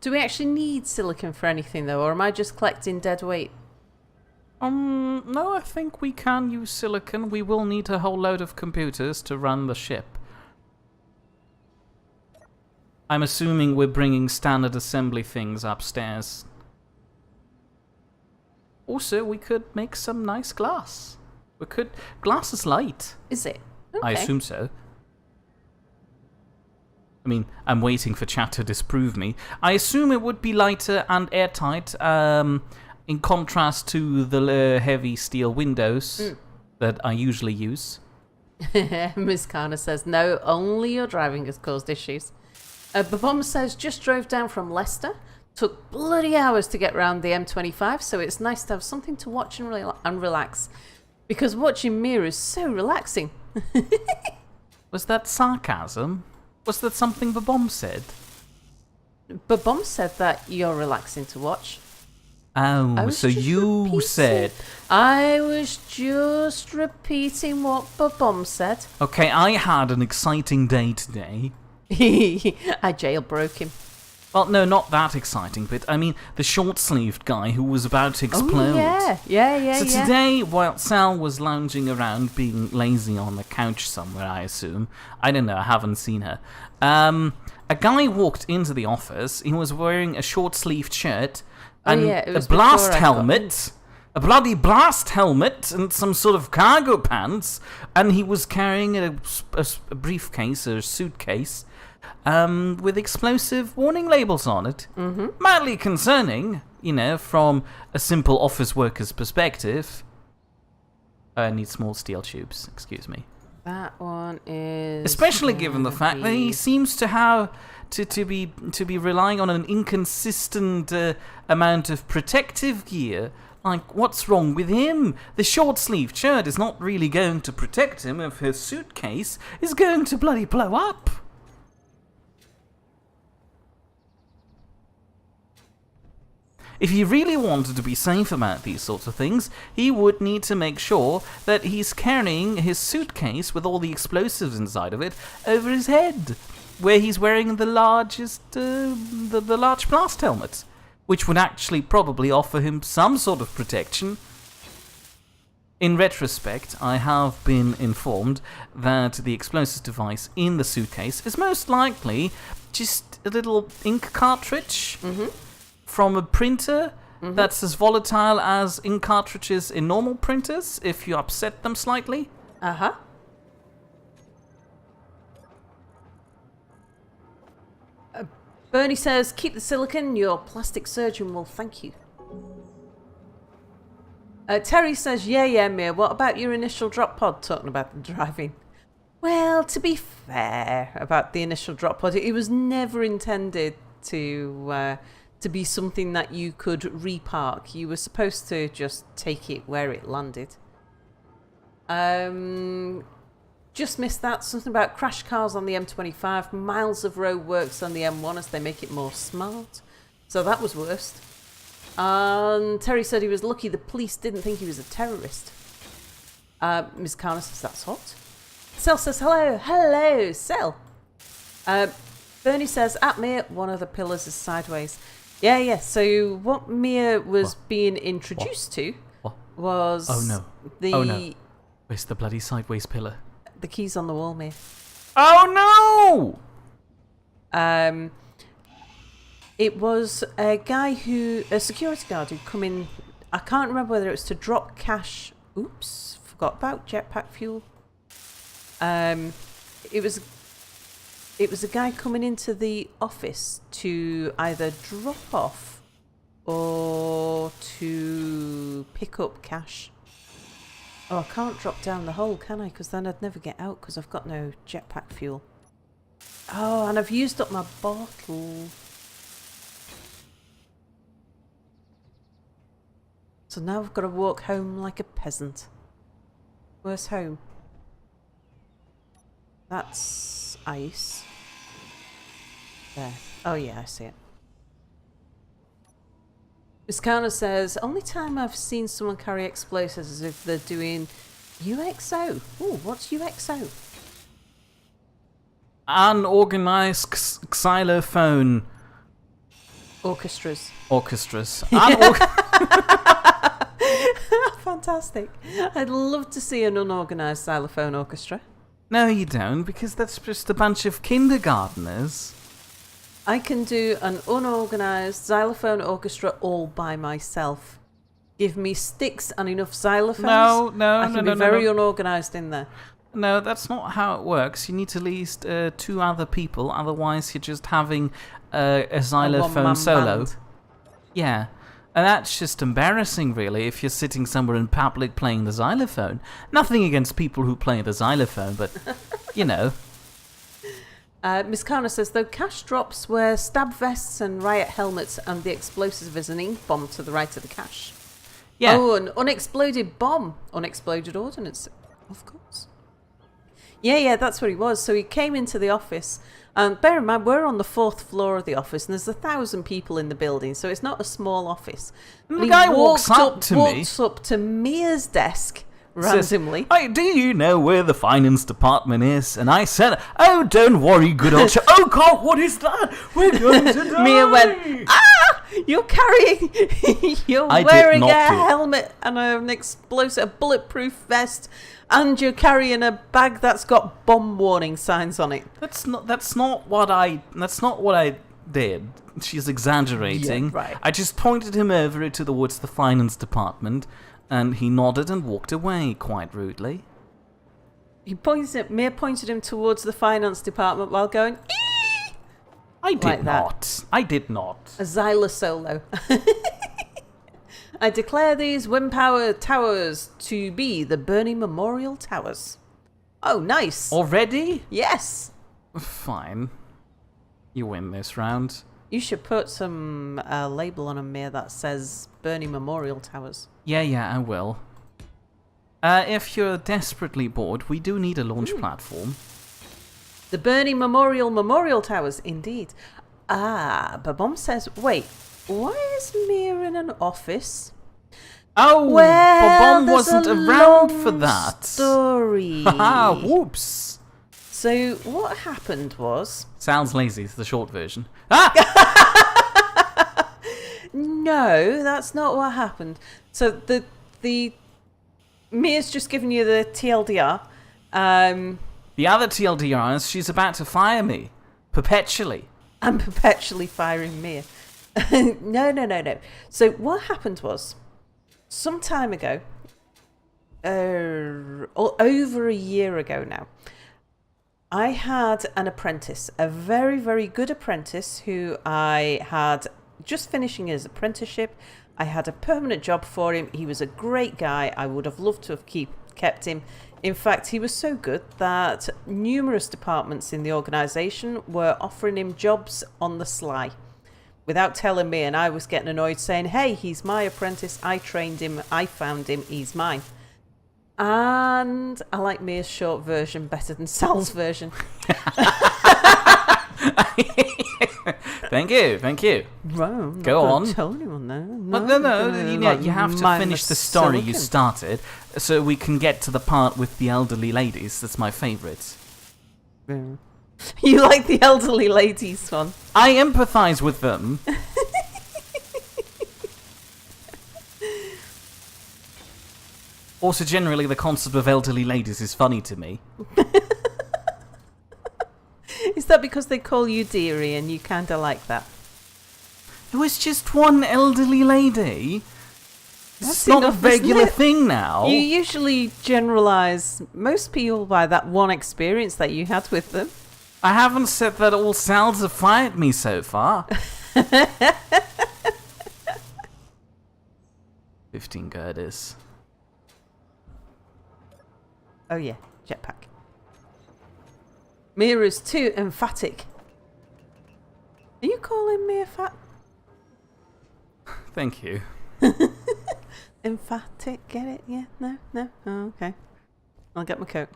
Speaker 2: Do we actually need silicon for anything, though? Or am I just collecting dead weight?
Speaker 1: No, I think we can use silicon. We will need a whole load of computers to run the ship. I'm assuming we're bringing standard assembly things upstairs. Also, we could make some nice glass. Glass is light.
Speaker 2: Is it?
Speaker 1: I
Speaker 2: Okay.
Speaker 1: assume so. I mean, I'm waiting for chat to disprove me. I assume it would be lighter and airtight, in contrast to the heavy steel windows that I usually use.
Speaker 2: Miss Carner says, no, only your driving has caused issues. Babom says, just drove down from Leicester. Took bloody hours to get round the M25, so it's nice to have something to watch and relax. Because watching Mia is so relaxing.
Speaker 1: Was that sarcasm? Was that something the bomb said?
Speaker 2: Babom said that you're relaxing to watch. I
Speaker 1: Oh,
Speaker 2: was
Speaker 1: so
Speaker 2: just
Speaker 1: you
Speaker 2: repeating-
Speaker 1: said...
Speaker 2: I was just repeating what Babom said.
Speaker 1: Okay, I had an exciting day today.
Speaker 2: I jailbroke him.
Speaker 1: Well, no, not that exciting, but I mean the short-sleeved guy who was about to explode.
Speaker 2: Oh, yeah.
Speaker 1: So today, while Sal was lounging around being lazy on the couch somewhere, I assume, I don't know, I haven't seen her, a guy walked into the office. He was wearing a short-sleeved shirt and
Speaker 2: yeah, it
Speaker 1: a
Speaker 2: was
Speaker 1: blast
Speaker 2: before I got
Speaker 1: helmet a bloody blast helmet and some sort of cargo pants, and he was carrying a briefcase or a suitcase with explosive warning labels on it.
Speaker 2: Mm-hmm.
Speaker 1: Mildly concerning, from a simple office worker's perspective. I need small steel tubes, excuse me.
Speaker 2: That one is...
Speaker 1: Especially given the fact that he seems to have to be relying on an inconsistent amount of protective gear. Like, what's wrong with him? The short-sleeved shirt is not really going to protect him if his suitcase is going to bloody blow up. If he really wanted to be safe about these sorts of things, he would need to make sure that he's carrying his suitcase with all the explosives inside of it over his head, where he's wearing the largest, the large blast helmet, which would actually probably offer him some sort of protection. In retrospect, I have been informed that the explosives device in the suitcase is most likely just a little ink cartridge.
Speaker 2: Mm-hmm.
Speaker 1: From a printer that's as volatile as ink cartridges in normal printers if you upset them slightly.
Speaker 2: Uh-huh. Bernie says, keep the silicon, your plastic surgeon will thank you. Terry says, yeah, Mia, what about your initial drop pod, talking about the driving? Well, to be fair about the initial drop pod, it was never intended to be something that you could repark. You were supposed to just take it where it landed. Just missed that. Something about crash cars on the M25. Miles of road works on the M1 as they make it more smart. So that was worst. And Terry said he was lucky the police didn't think he was a terrorist. Ms. Carner says that's hot. Sel says hello. Hello, Sel. Bernie says, at Mia, one of the pillars is sideways. Yeah. So what Mia was being introduced to was...
Speaker 1: Oh no. Where's the bloody sideways pillar?
Speaker 2: The keys on the wall, Mia.
Speaker 1: Oh no!
Speaker 2: It was a security guard who'd come in. I can't remember whether it was to drop cash. Oops, forgot about jetpack fuel. It was a guy coming into the office to either drop off or to pick up cash. Oh, I can't drop down the hole, can I? Because then I'd never get out because I've got no jetpack fuel. Oh, and I've used up my bottle. So now I've got to walk home like a peasant. Where's home? That's ice. There. Oh yeah, I see it. Miss Carner says, only time I've seen someone carry explosives is if they're doing UXO. Ooh, what's UXO?
Speaker 1: Unorganized xylophone.
Speaker 2: Orchestras. Fantastic. I'd love to see an unorganized xylophone orchestra.
Speaker 1: No, you don't, because that's just a bunch of kindergarteners.
Speaker 2: I can do an unorganized xylophone orchestra all by myself. Give me sticks and enough xylophones.
Speaker 1: No.
Speaker 2: I can be very unorganized in there.
Speaker 1: No, that's not how it works. You need at least 2 other people, otherwise you're just having a xylophone solo.
Speaker 2: Band.
Speaker 1: Yeah, and that's just embarrassing, really, if you're sitting somewhere in public playing the xylophone. Nothing against people who play the xylophone, but, you know.
Speaker 2: Miss Carner says, though cash drops wear stab vests and riot helmets and the explosive is an ink bomb to the right of the cash.
Speaker 1: Yeah.
Speaker 2: Oh, an unexploded bomb. Unexploded ordnance, of course. Yeah, that's what he was. So he came into the office, and bear in mind, we're on the 4th floor of the office, and there's 1,000 people in the building, so it's not a small office.
Speaker 1: And the guy walks up
Speaker 2: to Mia's desk randomly.
Speaker 1: Says, hey, do you know where the finance department is? And I said, oh, don't worry, good old chap. Oh, God, what is that? We're going to die.
Speaker 2: Mia went, you're carrying, you're wearing a helmet and an explosive, a bulletproof vest, and you're carrying a bag that's got bomb warning signs on it.
Speaker 1: That's not what I did. She's exaggerating.
Speaker 2: Yeah, right.
Speaker 1: I just pointed him over towards the finance department, and he nodded and walked away quite rudely.
Speaker 2: Mia pointed him towards the finance department while going, "Eee!"
Speaker 1: I did
Speaker 2: Like that.
Speaker 1: not. I did not.
Speaker 2: A Xyla solo. I declare these wind power towers to be the Bernie Memorial Towers. Oh, nice.
Speaker 1: Already?
Speaker 2: Yes.
Speaker 1: Fine. You win this round.
Speaker 2: You should put some label on them, Mia, that says Bernie Memorial Towers.
Speaker 1: Yeah, I will. If you're desperately bored, we do need a launch platform.
Speaker 2: The Bernie Memorial Towers, indeed. Ah, Babom says, wait, why is Mia in an office?
Speaker 1: Oh,
Speaker 2: Well,
Speaker 1: Bob
Speaker 2: there's
Speaker 1: wasn't
Speaker 2: a
Speaker 1: around for
Speaker 2: long
Speaker 1: that.
Speaker 2: story.
Speaker 1: Haha, whoops.
Speaker 2: So what happened was...
Speaker 1: Sounds lazy, it's the short version. Ah!
Speaker 2: No, that's not what happened. So the Mia's just given you the TLDR.
Speaker 1: The other TLDR is she's about to fire me. Perpetually.
Speaker 2: I'm perpetually firing Mia. No. So what happened was, some time ago, over a year ago now, I had an apprentice, a very, very good apprentice who I had just finishing his apprenticeship. I had a permanent job for him. He was a great guy. I would have loved to have kept him. In fact, he was so good that numerous departments in the organisation were offering him jobs on the sly without telling me, and I was getting annoyed saying, hey, he's my apprentice. I trained him. I found him. He's mine. And I like Mia's short version better than Sal's version.
Speaker 1: Thank you.
Speaker 2: Right,
Speaker 1: Go on.
Speaker 2: Tell anyone that.
Speaker 1: No, you have to finish the story you started so we can get to the part with the elderly ladies. That's my favourite.
Speaker 2: You like the elderly ladies one?
Speaker 1: I empathise with them. Also, generally, the concept of elderly ladies is funny to me.
Speaker 2: Is that because they call you dearie and you kind of like that?
Speaker 1: It was just one elderly lady.
Speaker 2: That's
Speaker 1: It's not a
Speaker 2: enough, isn't
Speaker 1: regular
Speaker 2: it?
Speaker 1: thing now.
Speaker 2: You usually generalise most people by that one experience that you had with them.
Speaker 1: I haven't said that all Sal's have fired me so far. 15 girders.
Speaker 2: Oh yeah, jetpack. Mia is too emphatic. Are you calling Mia fat?
Speaker 1: Thank you.
Speaker 2: Emphatic, get it? Yeah, no. Oh, okay. I'll get my coat.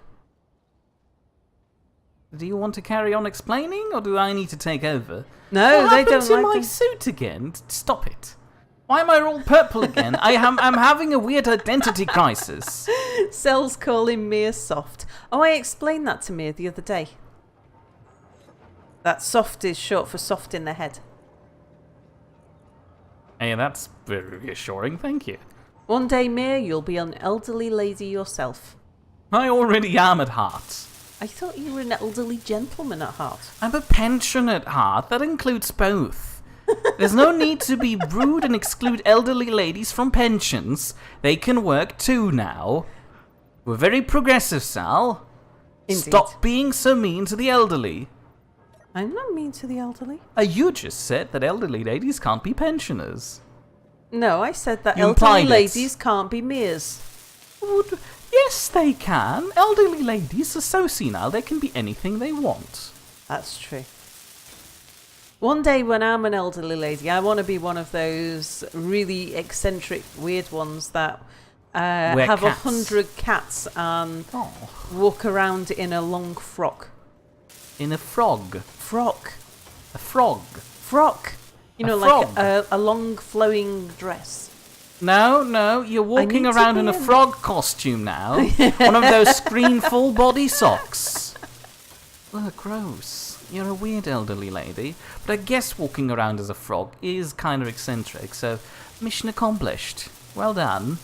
Speaker 1: Do you want to carry on explaining, or do I need to take over?
Speaker 2: No,
Speaker 1: what
Speaker 2: they
Speaker 1: happened
Speaker 2: don't
Speaker 1: to
Speaker 2: like
Speaker 1: my
Speaker 2: them.
Speaker 1: suit again? Stop it. Why am I all purple again? I'm having a weird identity crisis.
Speaker 2: Cell's calling Mia soft. Oh, I explained that to Mia the other day. That soft is short for soft in the head.
Speaker 1: Hey, that's very reassuring, thank you.
Speaker 2: One day, Mia, you'll be an elderly lady yourself.
Speaker 1: I already am at heart.
Speaker 2: I thought you were an elderly gentleman at heart.
Speaker 1: I'm a pension at heart. That includes both. There's no need to be rude and exclude elderly ladies from pensions. They can work too now. We're very progressive, Sal.
Speaker 2: Indeed.
Speaker 1: Stop being so mean to the elderly.
Speaker 2: I'm not mean to the elderly.
Speaker 1: You just said that elderly ladies can't be pensioners.
Speaker 2: No, I said that
Speaker 1: You
Speaker 2: elderly
Speaker 1: implied it.
Speaker 2: ladies can't be Mia's.
Speaker 1: Yes, they can. Elderly ladies are so senile they can be anything they want.
Speaker 2: That's true. One day when I'm an elderly lady, I want to be one of those really eccentric, weird ones that
Speaker 1: Wear
Speaker 2: have
Speaker 1: cats.
Speaker 2: 100 cats and
Speaker 1: Oh.
Speaker 2: walk around in a long frock.
Speaker 1: In a frog.
Speaker 2: Frock.
Speaker 1: A frog.
Speaker 2: Frock. You
Speaker 1: A
Speaker 2: know,
Speaker 1: frog.
Speaker 2: like a long flowing dress.
Speaker 1: No, you're walking
Speaker 2: need to
Speaker 1: around
Speaker 2: be
Speaker 1: in a
Speaker 2: in-
Speaker 1: frog costume now. One of those screen full body socks. Ugh, gross. You're a weird elderly lady. But I guess walking around as a frog is kind of eccentric, so mission accomplished. Well done.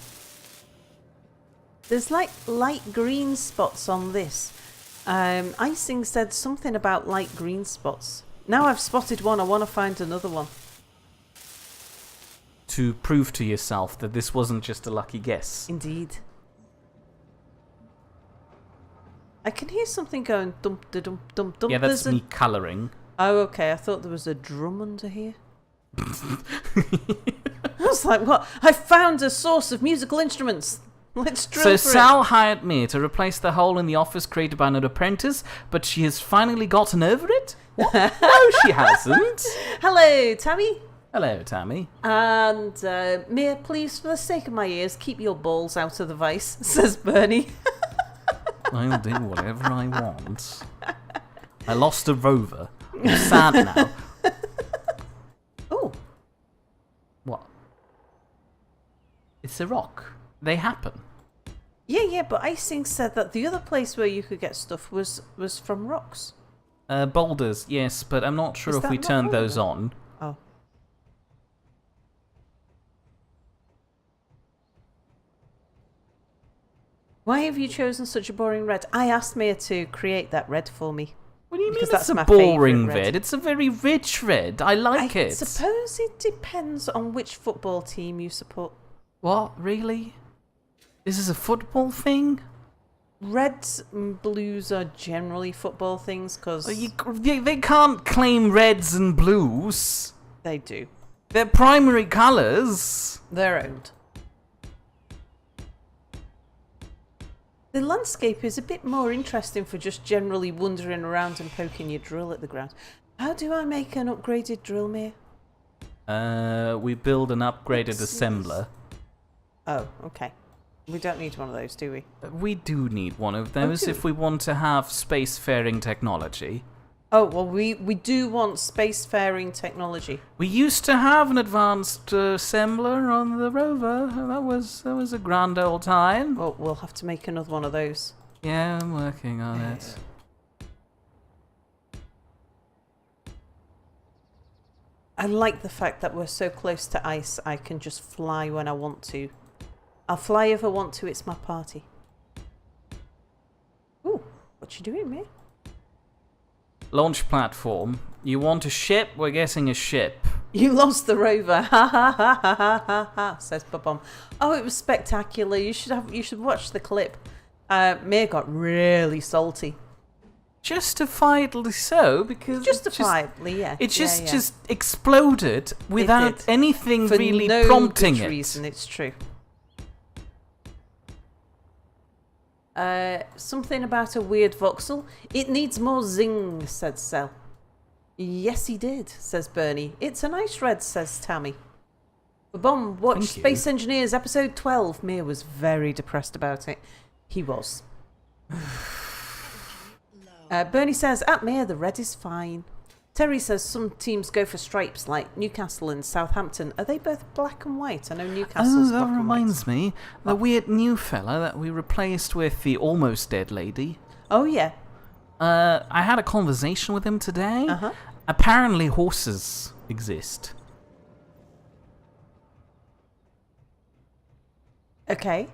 Speaker 2: There's like light green spots on this. Icing said something about light green spots. Now I've spotted one, I want to find another one.
Speaker 1: To prove to yourself that this wasn't just a lucky guess.
Speaker 2: Indeed. I can hear something going dump da dump dump dump.
Speaker 1: Yeah, that's me colouring.
Speaker 2: Oh, okay. I thought there was a drum under here. I was like, what? I found a source of musical instruments. Let's drill
Speaker 1: So
Speaker 2: for
Speaker 1: Sal hired me to replace the hole in the office created by an apprentice, but she has finally gotten over it? What? No, she hasn't.
Speaker 2: Hello, Tammy.
Speaker 1: Hello, Tammy.
Speaker 2: And Mia, please, for the sake of my ears, keep your balls out of the vice, says Bernie.
Speaker 1: I'll do whatever I want. I lost a rover. I'm sad now.
Speaker 2: Oh.
Speaker 1: What? It's a rock. They happen.
Speaker 2: Yeah, but Icing said that the other place where you could get stuff was from rocks.
Speaker 1: Boulders, yes, but I'm not sure
Speaker 2: Is
Speaker 1: if
Speaker 2: that
Speaker 1: we
Speaker 2: not
Speaker 1: turned
Speaker 2: boulder?
Speaker 1: those on.
Speaker 2: Oh. Why have you chosen such a boring red? I asked Mia to create that red for me.
Speaker 1: What do you mean
Speaker 2: Because
Speaker 1: it's
Speaker 2: that's
Speaker 1: a
Speaker 2: my
Speaker 1: boring
Speaker 2: favourite red.
Speaker 1: red? It's a very rich red. I like
Speaker 2: I
Speaker 1: it.
Speaker 2: suppose it depends on which football team you support.
Speaker 1: What? Really? This is a football thing?
Speaker 2: Reds and blues are generally football things because
Speaker 1: They can't claim reds and blues.
Speaker 2: they do.
Speaker 1: They're primary colours.
Speaker 2: They're owned. The landscape is a bit more interesting for just generally wandering around and poking your drill at the ground. How do I make an upgraded drill, Mia?
Speaker 1: We build an upgraded
Speaker 2: Oopsies.
Speaker 1: assembler.
Speaker 2: Oh, okay. We don't need one of those, do we?
Speaker 1: We do need one of those
Speaker 2: do
Speaker 1: if we want to have spacefaring technology.
Speaker 2: Oh, well, we do want spacefaring technology.
Speaker 1: We used to have an advanced assembler on the rover. That was a grand old time.
Speaker 2: Well, we'll have to make another one of those.
Speaker 1: Yeah, I'm working on it.
Speaker 2: I like the fact that we're so close to ice, I can just fly when I want to. I'll fly if I want to, it's my party. Ooh, what you doing, Mia?
Speaker 1: Launch platform. You want a ship? We're getting a ship.
Speaker 2: You lost the rover. Ha ha ha ha ha ha ha, says Babom. Oh, it was spectacular. You should watch the clip. Mia got really salty.
Speaker 1: Justifiably so, because
Speaker 2: Justifiably, yeah.
Speaker 1: it just
Speaker 2: yeah.
Speaker 1: just exploded without
Speaker 2: did.
Speaker 1: anything
Speaker 2: For
Speaker 1: really
Speaker 2: no
Speaker 1: prompting
Speaker 2: good
Speaker 1: it.
Speaker 2: reason, it's true. Something about a weird voxel. It needs more zing, said Cell. Yes, he did, says Bernie. It's a nice red, says Tammy. Babom watched
Speaker 1: Thank you.
Speaker 2: Space Engineers episode 12. Mia was very depressed about it. He was. Bernie says, at Mia, the red is fine. Terry says some teams go for stripes, like Newcastle and Southampton. Are they both black and white? I know Newcastle's
Speaker 1: Oh, that
Speaker 2: black and white.
Speaker 1: reminds me. The weird new fella that we replaced with the almost dead lady.
Speaker 2: Oh, yeah.
Speaker 1: I had a conversation with him today.
Speaker 2: Uh-huh.
Speaker 1: Apparently horses exist.
Speaker 2: Okay.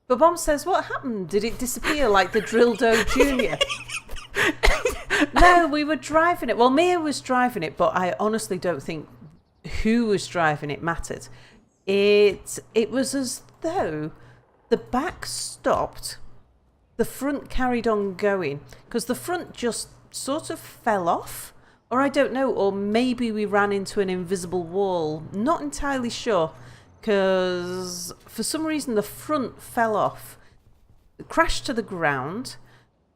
Speaker 2: Babom says, what happened? Did it disappear like the Drildo Junior? No, we were driving it. Well, Mia was driving it, but I honestly don't think who was driving it mattered. It was as though the back stopped, the front carried on going, because the front just sort of fell off, or I don't know, or maybe we ran into an invisible wall. Not entirely sure, because for some reason the front fell off, crashed to the ground.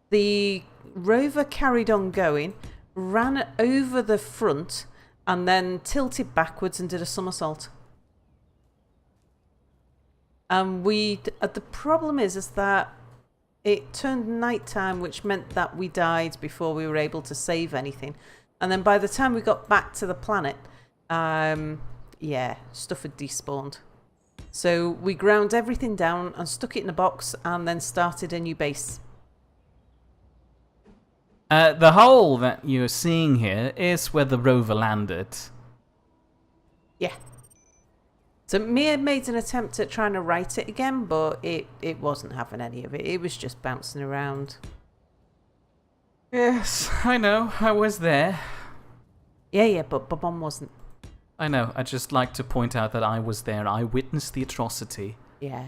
Speaker 2: The rover carried on going, ran over the front, and then tilted backwards and did a somersault. And the problem is that it turned nighttime, which meant that we died before we were able to save anything. And then by the time we got back to the planet, stuff had despawned. So we ground everything down and stuck it in a box and then started a new base.
Speaker 1: The hole that you're seeing here is where the rover landed.
Speaker 2: Yeah. So Mia made an attempt at trying to write it again, but it wasn't having any of it. It was just bouncing around.
Speaker 1: Yes, I know. I was there.
Speaker 2: Yeah, but Bob-omb wasn't.
Speaker 1: I know. I just like to point out that I was there. I witnessed the atrocity.
Speaker 2: Yeah.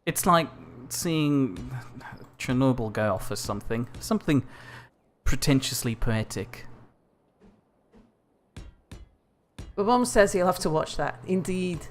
Speaker 1: It's like seeing Chernobyl go off or something. Something pretentiously poetic.
Speaker 2: Bob-omb says he'll have to watch that. Indeed.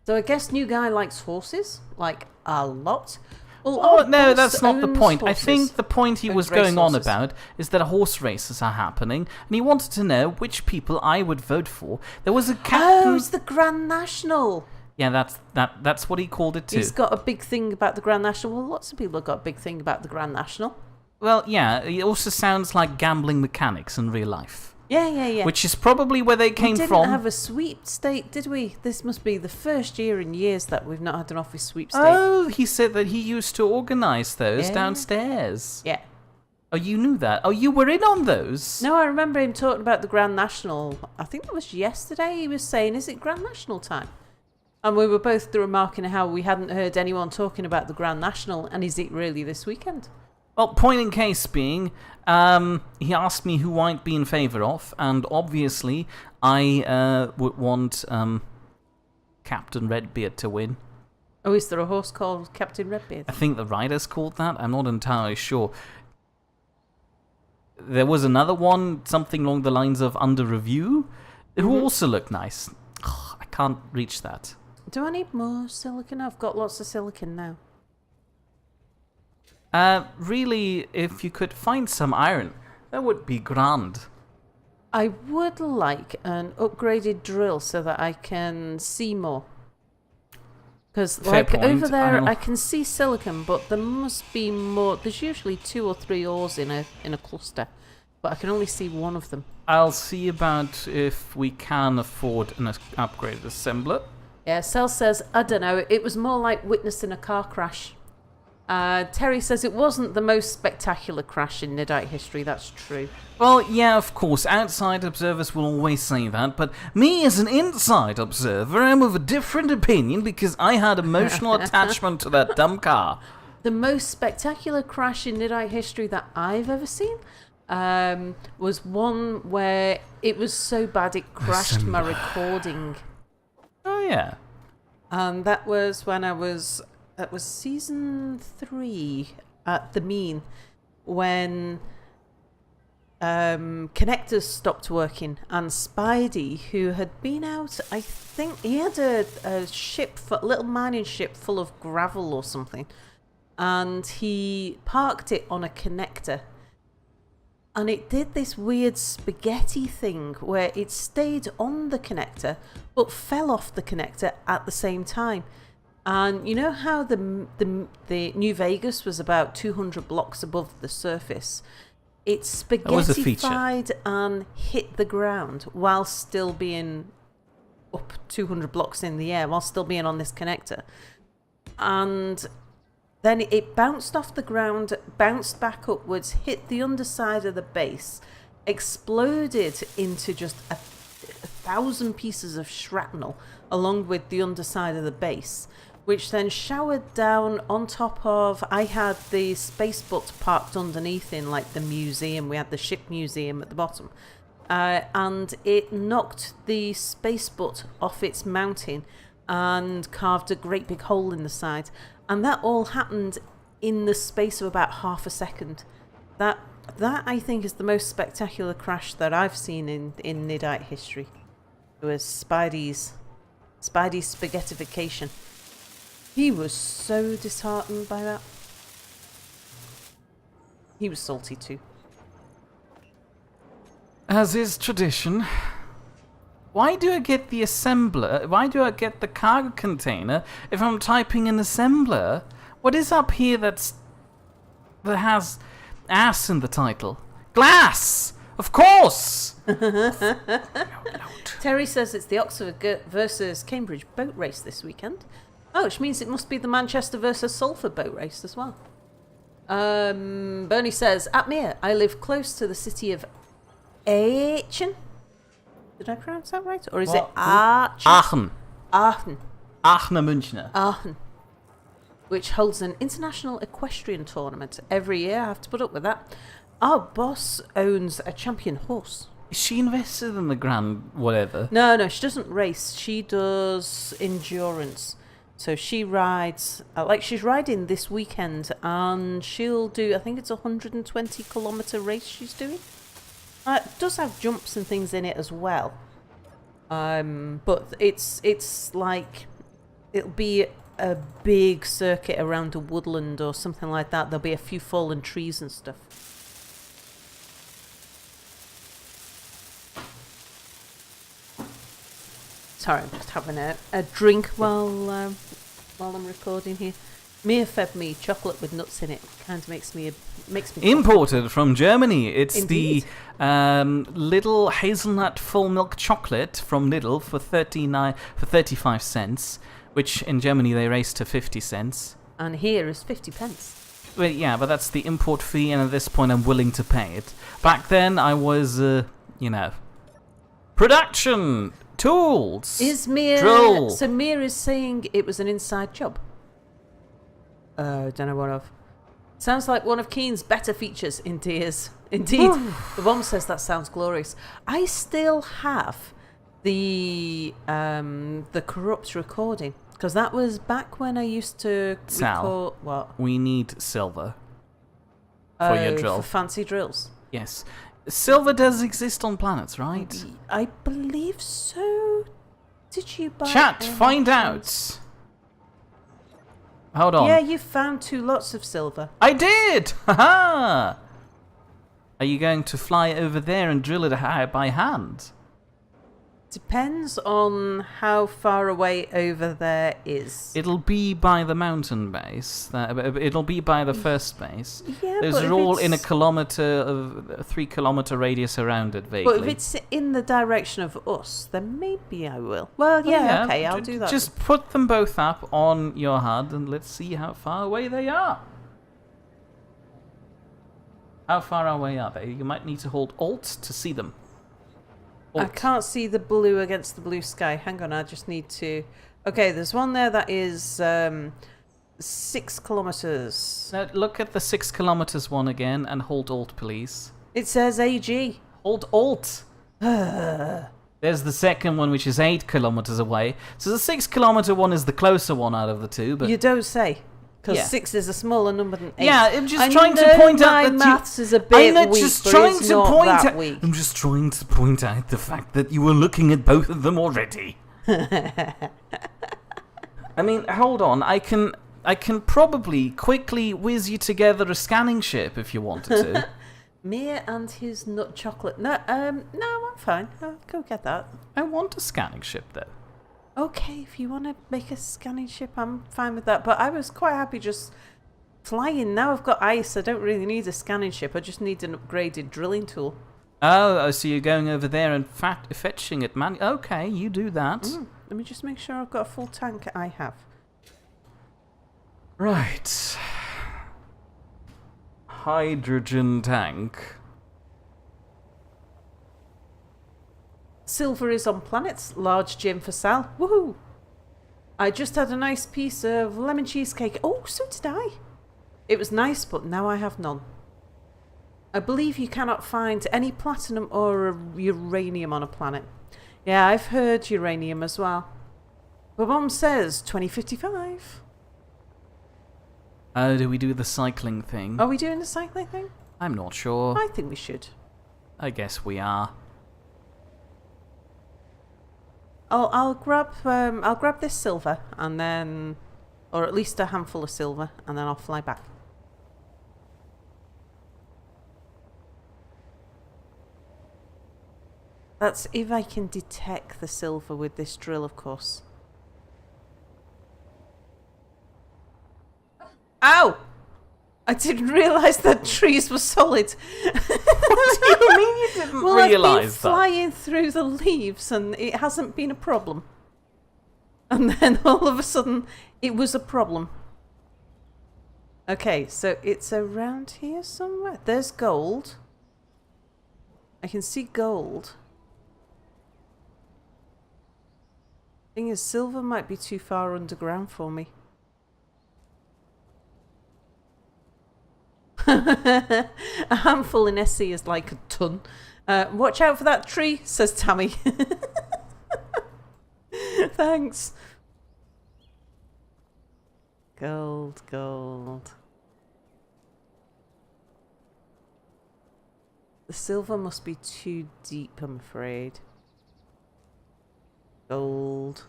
Speaker 2: So I guess new guy likes horses, like a lot. Well,
Speaker 1: Oh, no,
Speaker 2: Boss
Speaker 1: that's not the
Speaker 2: owns
Speaker 1: point. I
Speaker 2: horses.
Speaker 1: think the point he
Speaker 2: Owns
Speaker 1: was going on
Speaker 2: racehorses.
Speaker 1: about is that horse races are happening, and he wanted to know which people I would vote for. There was a
Speaker 2: Oh,
Speaker 1: captain...
Speaker 2: it's the Grand National.
Speaker 1: Yeah, that's what he called it too.
Speaker 2: He's got a big thing about the Grand National. Well, lots of people have got a big thing about the Grand National.
Speaker 1: Well, yeah, it also sounds like gambling mechanics in real life.
Speaker 2: Yeah.
Speaker 1: Which is probably where they came
Speaker 2: we didn't
Speaker 1: from.
Speaker 2: have a sweepstake, did we? This must be the first year in years that we've not had an office sweepstake.
Speaker 1: Oh, he said that he used to organise those
Speaker 2: Yeah.
Speaker 1: downstairs.
Speaker 2: Yeah.
Speaker 1: Oh, you knew that? Oh, you were in on those?
Speaker 2: No, I remember him talking about the Grand National. I think that was yesterday. He was saying, is it Grand National time? And we were both remarking how we hadn't heard anyone talking about the Grand National, and is it really this weekend?
Speaker 1: Well, point in case being, he asked me who I'd be in favour of, and obviously I would want Captain Redbeard to win.
Speaker 2: Oh, is there a horse called Captain Redbeard?
Speaker 1: I think the rider's called that. I'm not entirely sure. There was another one, something along the lines of Under Review, who also looked nice. Ugh, I can't reach that.
Speaker 2: Do I need more silicon? I've got lots of silicon now.
Speaker 1: Really, if you could find some iron, that would be grand.
Speaker 2: I would like an upgraded drill so that I can see more. Because,
Speaker 1: Fair
Speaker 2: like,
Speaker 1: point.
Speaker 2: over there,
Speaker 1: I'll-
Speaker 2: I can see silicon, but there must be more. There's usually 2 or 3 ores in a cluster, but I can only see one of them.
Speaker 1: I'll see about if we can afford an upgraded assembler.
Speaker 2: Yeah, Cell says, I don't know, it was more like witnessing a car crash. Terry says it wasn't the most spectacular crash in Niddite history, that's true.
Speaker 1: Well, yeah, of course, outside observers will always say that, but me as an inside observer, I'm of a different opinion because I had emotional attachment to that dumb car.
Speaker 2: The most spectacular crash in Niddite history that I've ever seen was one where it was so bad it crashed my recording.
Speaker 1: Oh, yeah.
Speaker 2: And that was when that was season 3 at the Mean, when connectors stopped working, and Spidey, who had been out, I think he had a ship, a little mining ship full of gravel or something, and he parked it on a connector. And it did this weird spaghetti thing where it stayed on the connector but fell off the connector at the same time. And you know how the New Vegas was about 200 blocks above the surface? It
Speaker 1: was a feature.
Speaker 2: spaghettified and hit the ground while still being up 200 blocks in the air, while still being on this connector. And then it bounced off the ground, bounced back upwards, hit the underside of the base, exploded into just a 1,000 pieces of shrapnel along with the underside of the base, which then showered down on top of... I had the space boat parked underneath in like the museum. We had the ship museum at the bottom. And it knocked the space boat off its mounting and carved a great big hole in the side. And that all happened in the space of about half a second. That I think is the most spectacular crash that I've seen in Niddite history. It was Spidey's spaghettification. He was so disheartened by that. He was salty too.
Speaker 1: As is tradition. Why do I get the assembler? Why do I get the cargo container if I'm typing an assembler? What is up here that has ass in the title? Glass! Of course!
Speaker 2: Terry says it's the Oxford versus Cambridge boat race this weekend. Oh, which means it must be the Manchester versus Salford boat race as well. Bernie says, at Mere, I live close to the city of Aachen. Did I pronounce that right? Or is it Aachen?
Speaker 1: Aachen. Aachener Münchner.
Speaker 2: Aachen. Which holds an international equestrian tournament every year. I have to put up with that. Our boss owns a champion horse.
Speaker 1: Is she invested in the grand whatever?
Speaker 2: No, she doesn't race. She does endurance. So she rides, like she's riding this weekend, and she'll do, I think it's a 120-kilometre race she's doing. It does have jumps and things in it as well. But it's like, it'll be a big circuit around a woodland or something like that. There'll be a few fallen trees and stuff. Sorry, I'm just having a drink while I'm recording here. Mia fed me chocolate with nuts in it. Kind of makes me
Speaker 1: Imported from Germany. It's
Speaker 2: Indeed.
Speaker 1: the little hazelnut full milk chocolate from Lidl for 35 cents, which in Germany they raised to 50 cents.
Speaker 2: And here is 50 pence.
Speaker 1: Well, yeah, but that's the import fee, and at this point I'm willing to pay it. Back then I was, production tools.
Speaker 2: Is Mia?
Speaker 1: Drill.
Speaker 2: So Mia is saying it was an inside job. Don't know what of. Sounds like one of Keen's better features. Indeed. The bomb says that sounds glorious. I still have the corrupt recording, because that was back when I used to record. What?
Speaker 1: We need silver for your drill.
Speaker 2: For fancy drills.
Speaker 1: Yes. Silver does exist on planets, right?
Speaker 2: I believe so. Did you buy?
Speaker 1: Chat, find out. Hold on.
Speaker 2: Yeah, you found 2 lots of silver.
Speaker 1: I did! Haha! Are you going to fly over there and drill it by hand?
Speaker 2: Depends on how far away over there is.
Speaker 1: It'll be by the mountain base. It'll be by the first base.
Speaker 2: Yeah,
Speaker 1: Those are all in a 3-kilometer radius around it, vaguely.
Speaker 2: But if it's in the direction of us, then maybe I will. Well, yeah, okay, I'll do that.
Speaker 1: Just put them both up on your HUD and let's see how far away they are. How far away are they? You might need to hold Alt to see them.
Speaker 2: I can't see the blue against the blue sky. Hang on, I just need to... Okay, there's one there that is 6 kilometres.
Speaker 1: Now look at the 6 kilometres one again and hold Alt, please.
Speaker 2: It says AG.
Speaker 1: Hold Alt. There's the second one, which is 8 kilometres away. So the 6 kilometre one is the closer one out of the two. But
Speaker 2: you don't say. Because
Speaker 1: Yeah.
Speaker 2: 6 is a smaller number than 8.
Speaker 1: Yeah, I'm just trying to point out that
Speaker 2: my maths is a bit weak,
Speaker 1: just
Speaker 2: but
Speaker 1: trying
Speaker 2: it's
Speaker 1: to
Speaker 2: not
Speaker 1: point
Speaker 2: that
Speaker 1: out.
Speaker 2: weak.
Speaker 1: I'm just trying to point out the fact that you were looking at both of them already. I mean, hold on. I can probably quickly whiz you together a scanning ship if you wanted to.
Speaker 2: Mia and his nut chocolate. No, I'm fine. I'll go get that.
Speaker 1: I want a scanning ship though.
Speaker 2: Okay, if you want to make a scanning ship, I'm fine with that. But I was quite happy just flying. Now I've got ice. I don't really need a scanning ship. I just need an upgraded drilling tool.
Speaker 1: Oh, so you're going over there and fetching it, man. Okay, you do that.
Speaker 2: Let me just make sure I've got a full tank. I have.
Speaker 1: Right. Hydrogen tank.
Speaker 2: Silver is on planets. Large gym for Sal. Woohoo! I just had a nice piece of lemon cheesecake. Oh, so did I. It was nice, but now I have none. I believe you cannot find any platinum or uranium on a planet. Yeah, I've heard uranium as well. But Mom says 2055.
Speaker 1: Oh, do we do the cycling thing?
Speaker 2: Are we doing the cycling thing?
Speaker 1: I'm not sure.
Speaker 2: I think we should.
Speaker 1: I guess we are.
Speaker 2: I'll grab this silver and then, or at least a handful of silver, and then I'll fly back. That's if I can detect the silver with this drill, of course. Ow! I didn't realise that trees were solid.
Speaker 1: What do you mean you didn't
Speaker 2: Well, I've been
Speaker 1: realise that?
Speaker 2: flying through the leaves and it hasn't been a problem. And then all of a sudden, it was a problem. Okay, so it's around here somewhere. There's gold. I can see gold. Thing is, silver might be too far underground for me. A handful in SC is like a ton. Watch out for that tree, says Tammy. Thanks. Gold, gold. The silver must be too deep, I'm afraid. Gold.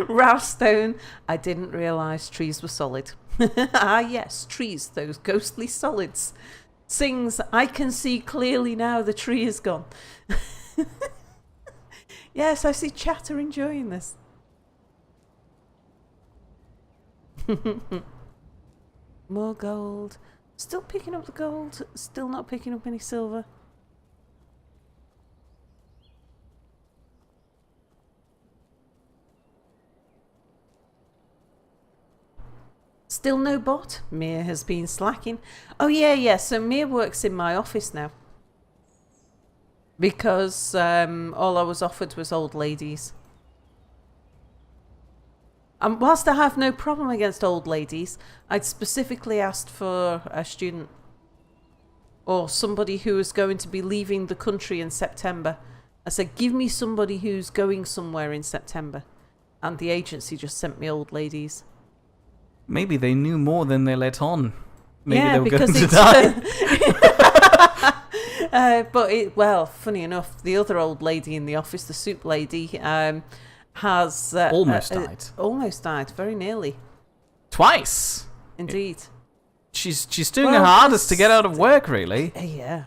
Speaker 2: Ralstone, I didn't realise trees were solid. Ah yes, trees, those ghostly solids. Sings, I can see clearly now the tree is gone. Yes, I see Chatter enjoying this. More gold. Still picking up the gold. Still not picking up any silver. Still no bot. Mia has been slacking. Oh yeah. So Mia works in my office now. Because all I was offered was old ladies. Whilst I have no problem against old ladies, I'd specifically asked for a student or somebody who was going to be leaving the country in September. I said, give me somebody who's going somewhere in September. And the agency just sent me old ladies.
Speaker 1: Maybe they knew more than they let on. Maybe
Speaker 2: yeah,
Speaker 1: they were
Speaker 2: because
Speaker 1: going to die.
Speaker 2: Well, funny enough, the other old lady in the office, the soup lady, has
Speaker 1: almost died.
Speaker 2: Almost died, very nearly.
Speaker 1: Twice.
Speaker 2: Indeed.
Speaker 1: She's doing her hardest to get out of work, really.
Speaker 2: Yeah.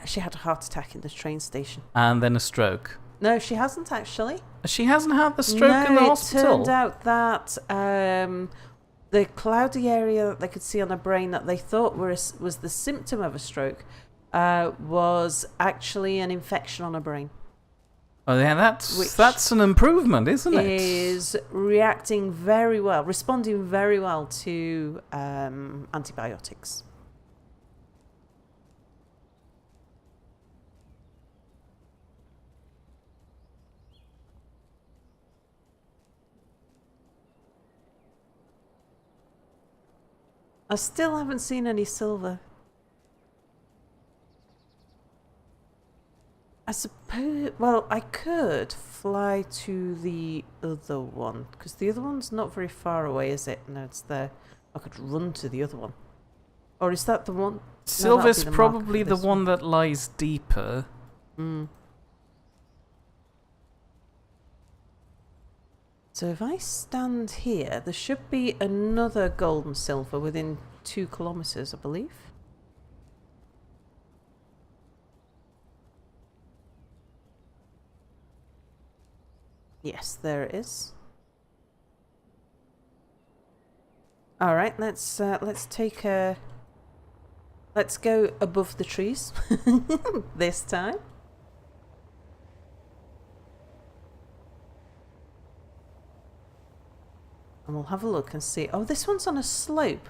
Speaker 2: She had a heart attack in the train station.
Speaker 1: And then a stroke.
Speaker 2: No, she hasn't actually.
Speaker 1: She hasn't had the stroke in the hospital.
Speaker 2: It turned out that the cloudy area that they could see on her brain that they thought was the symptom of a stroke was actually an infection on her brain.
Speaker 1: Oh yeah, that's an improvement, isn't it?
Speaker 2: Is reacting very well, responding very well to antibiotics. I still haven't seen any silver. I suppose, well, I could fly to the other one, because the other one's not very far away, is it? No, it's there. I could run to the other one. Or is that the one?
Speaker 1: Silver's probably the one that lies deeper.
Speaker 2: Mm. So if I stand here, there should be another gold and silver within 2 kilometers, I believe. Yes, there it is. All right, let's take a. Let's go above the trees this time. And we'll have a look and see. Oh, this one's on a slope.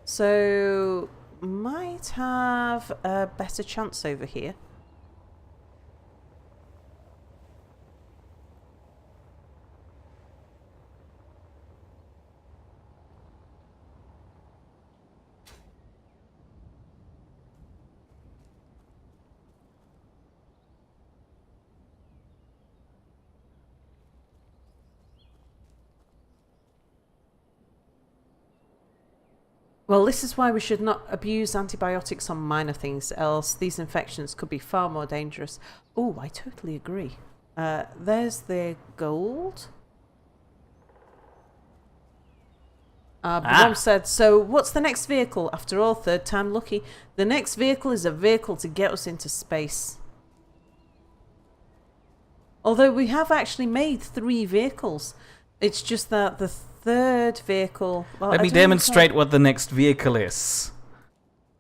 Speaker 2: So, might have a better chance over here. Well, this is why we should not abuse antibiotics on minor things, else these infections could be far more dangerous. Oh, I totally agree. There's the gold. Mom said, so what's the next vehicle? After all, third time lucky. The next vehicle is a vehicle to get us into space. Although we have actually made 3 vehicles. It's just that the third vehicle... Well,
Speaker 1: Let me demonstrate what the next vehicle is.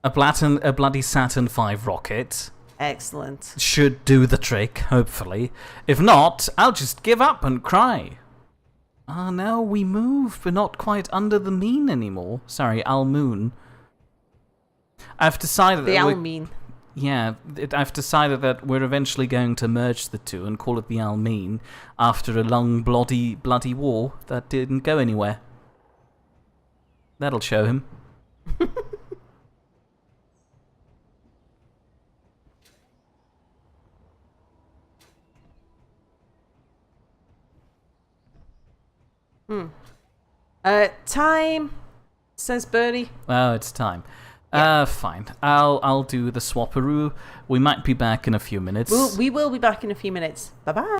Speaker 1: A bloody Saturn V rocket.
Speaker 2: Excellent.
Speaker 1: Should do the trick, hopefully. If not, I'll just give up and cry. Ah, now we move. We're not quite under the mean anymore. Sorry, Al Moon. I've decided
Speaker 2: the
Speaker 1: that
Speaker 2: Al Mean.
Speaker 1: Yeah, I've decided that we're eventually going to merge the two and call it the Almeen after a long, bloody war that didn't go anywhere. That'll show him.
Speaker 2: Time, says Bernie.
Speaker 1: Oh, it's time.
Speaker 2: Yeah.
Speaker 1: Fine. I'll do the swapperoo. We might be back in a few minutes.
Speaker 2: We will be back in a few minutes. Bye-bye.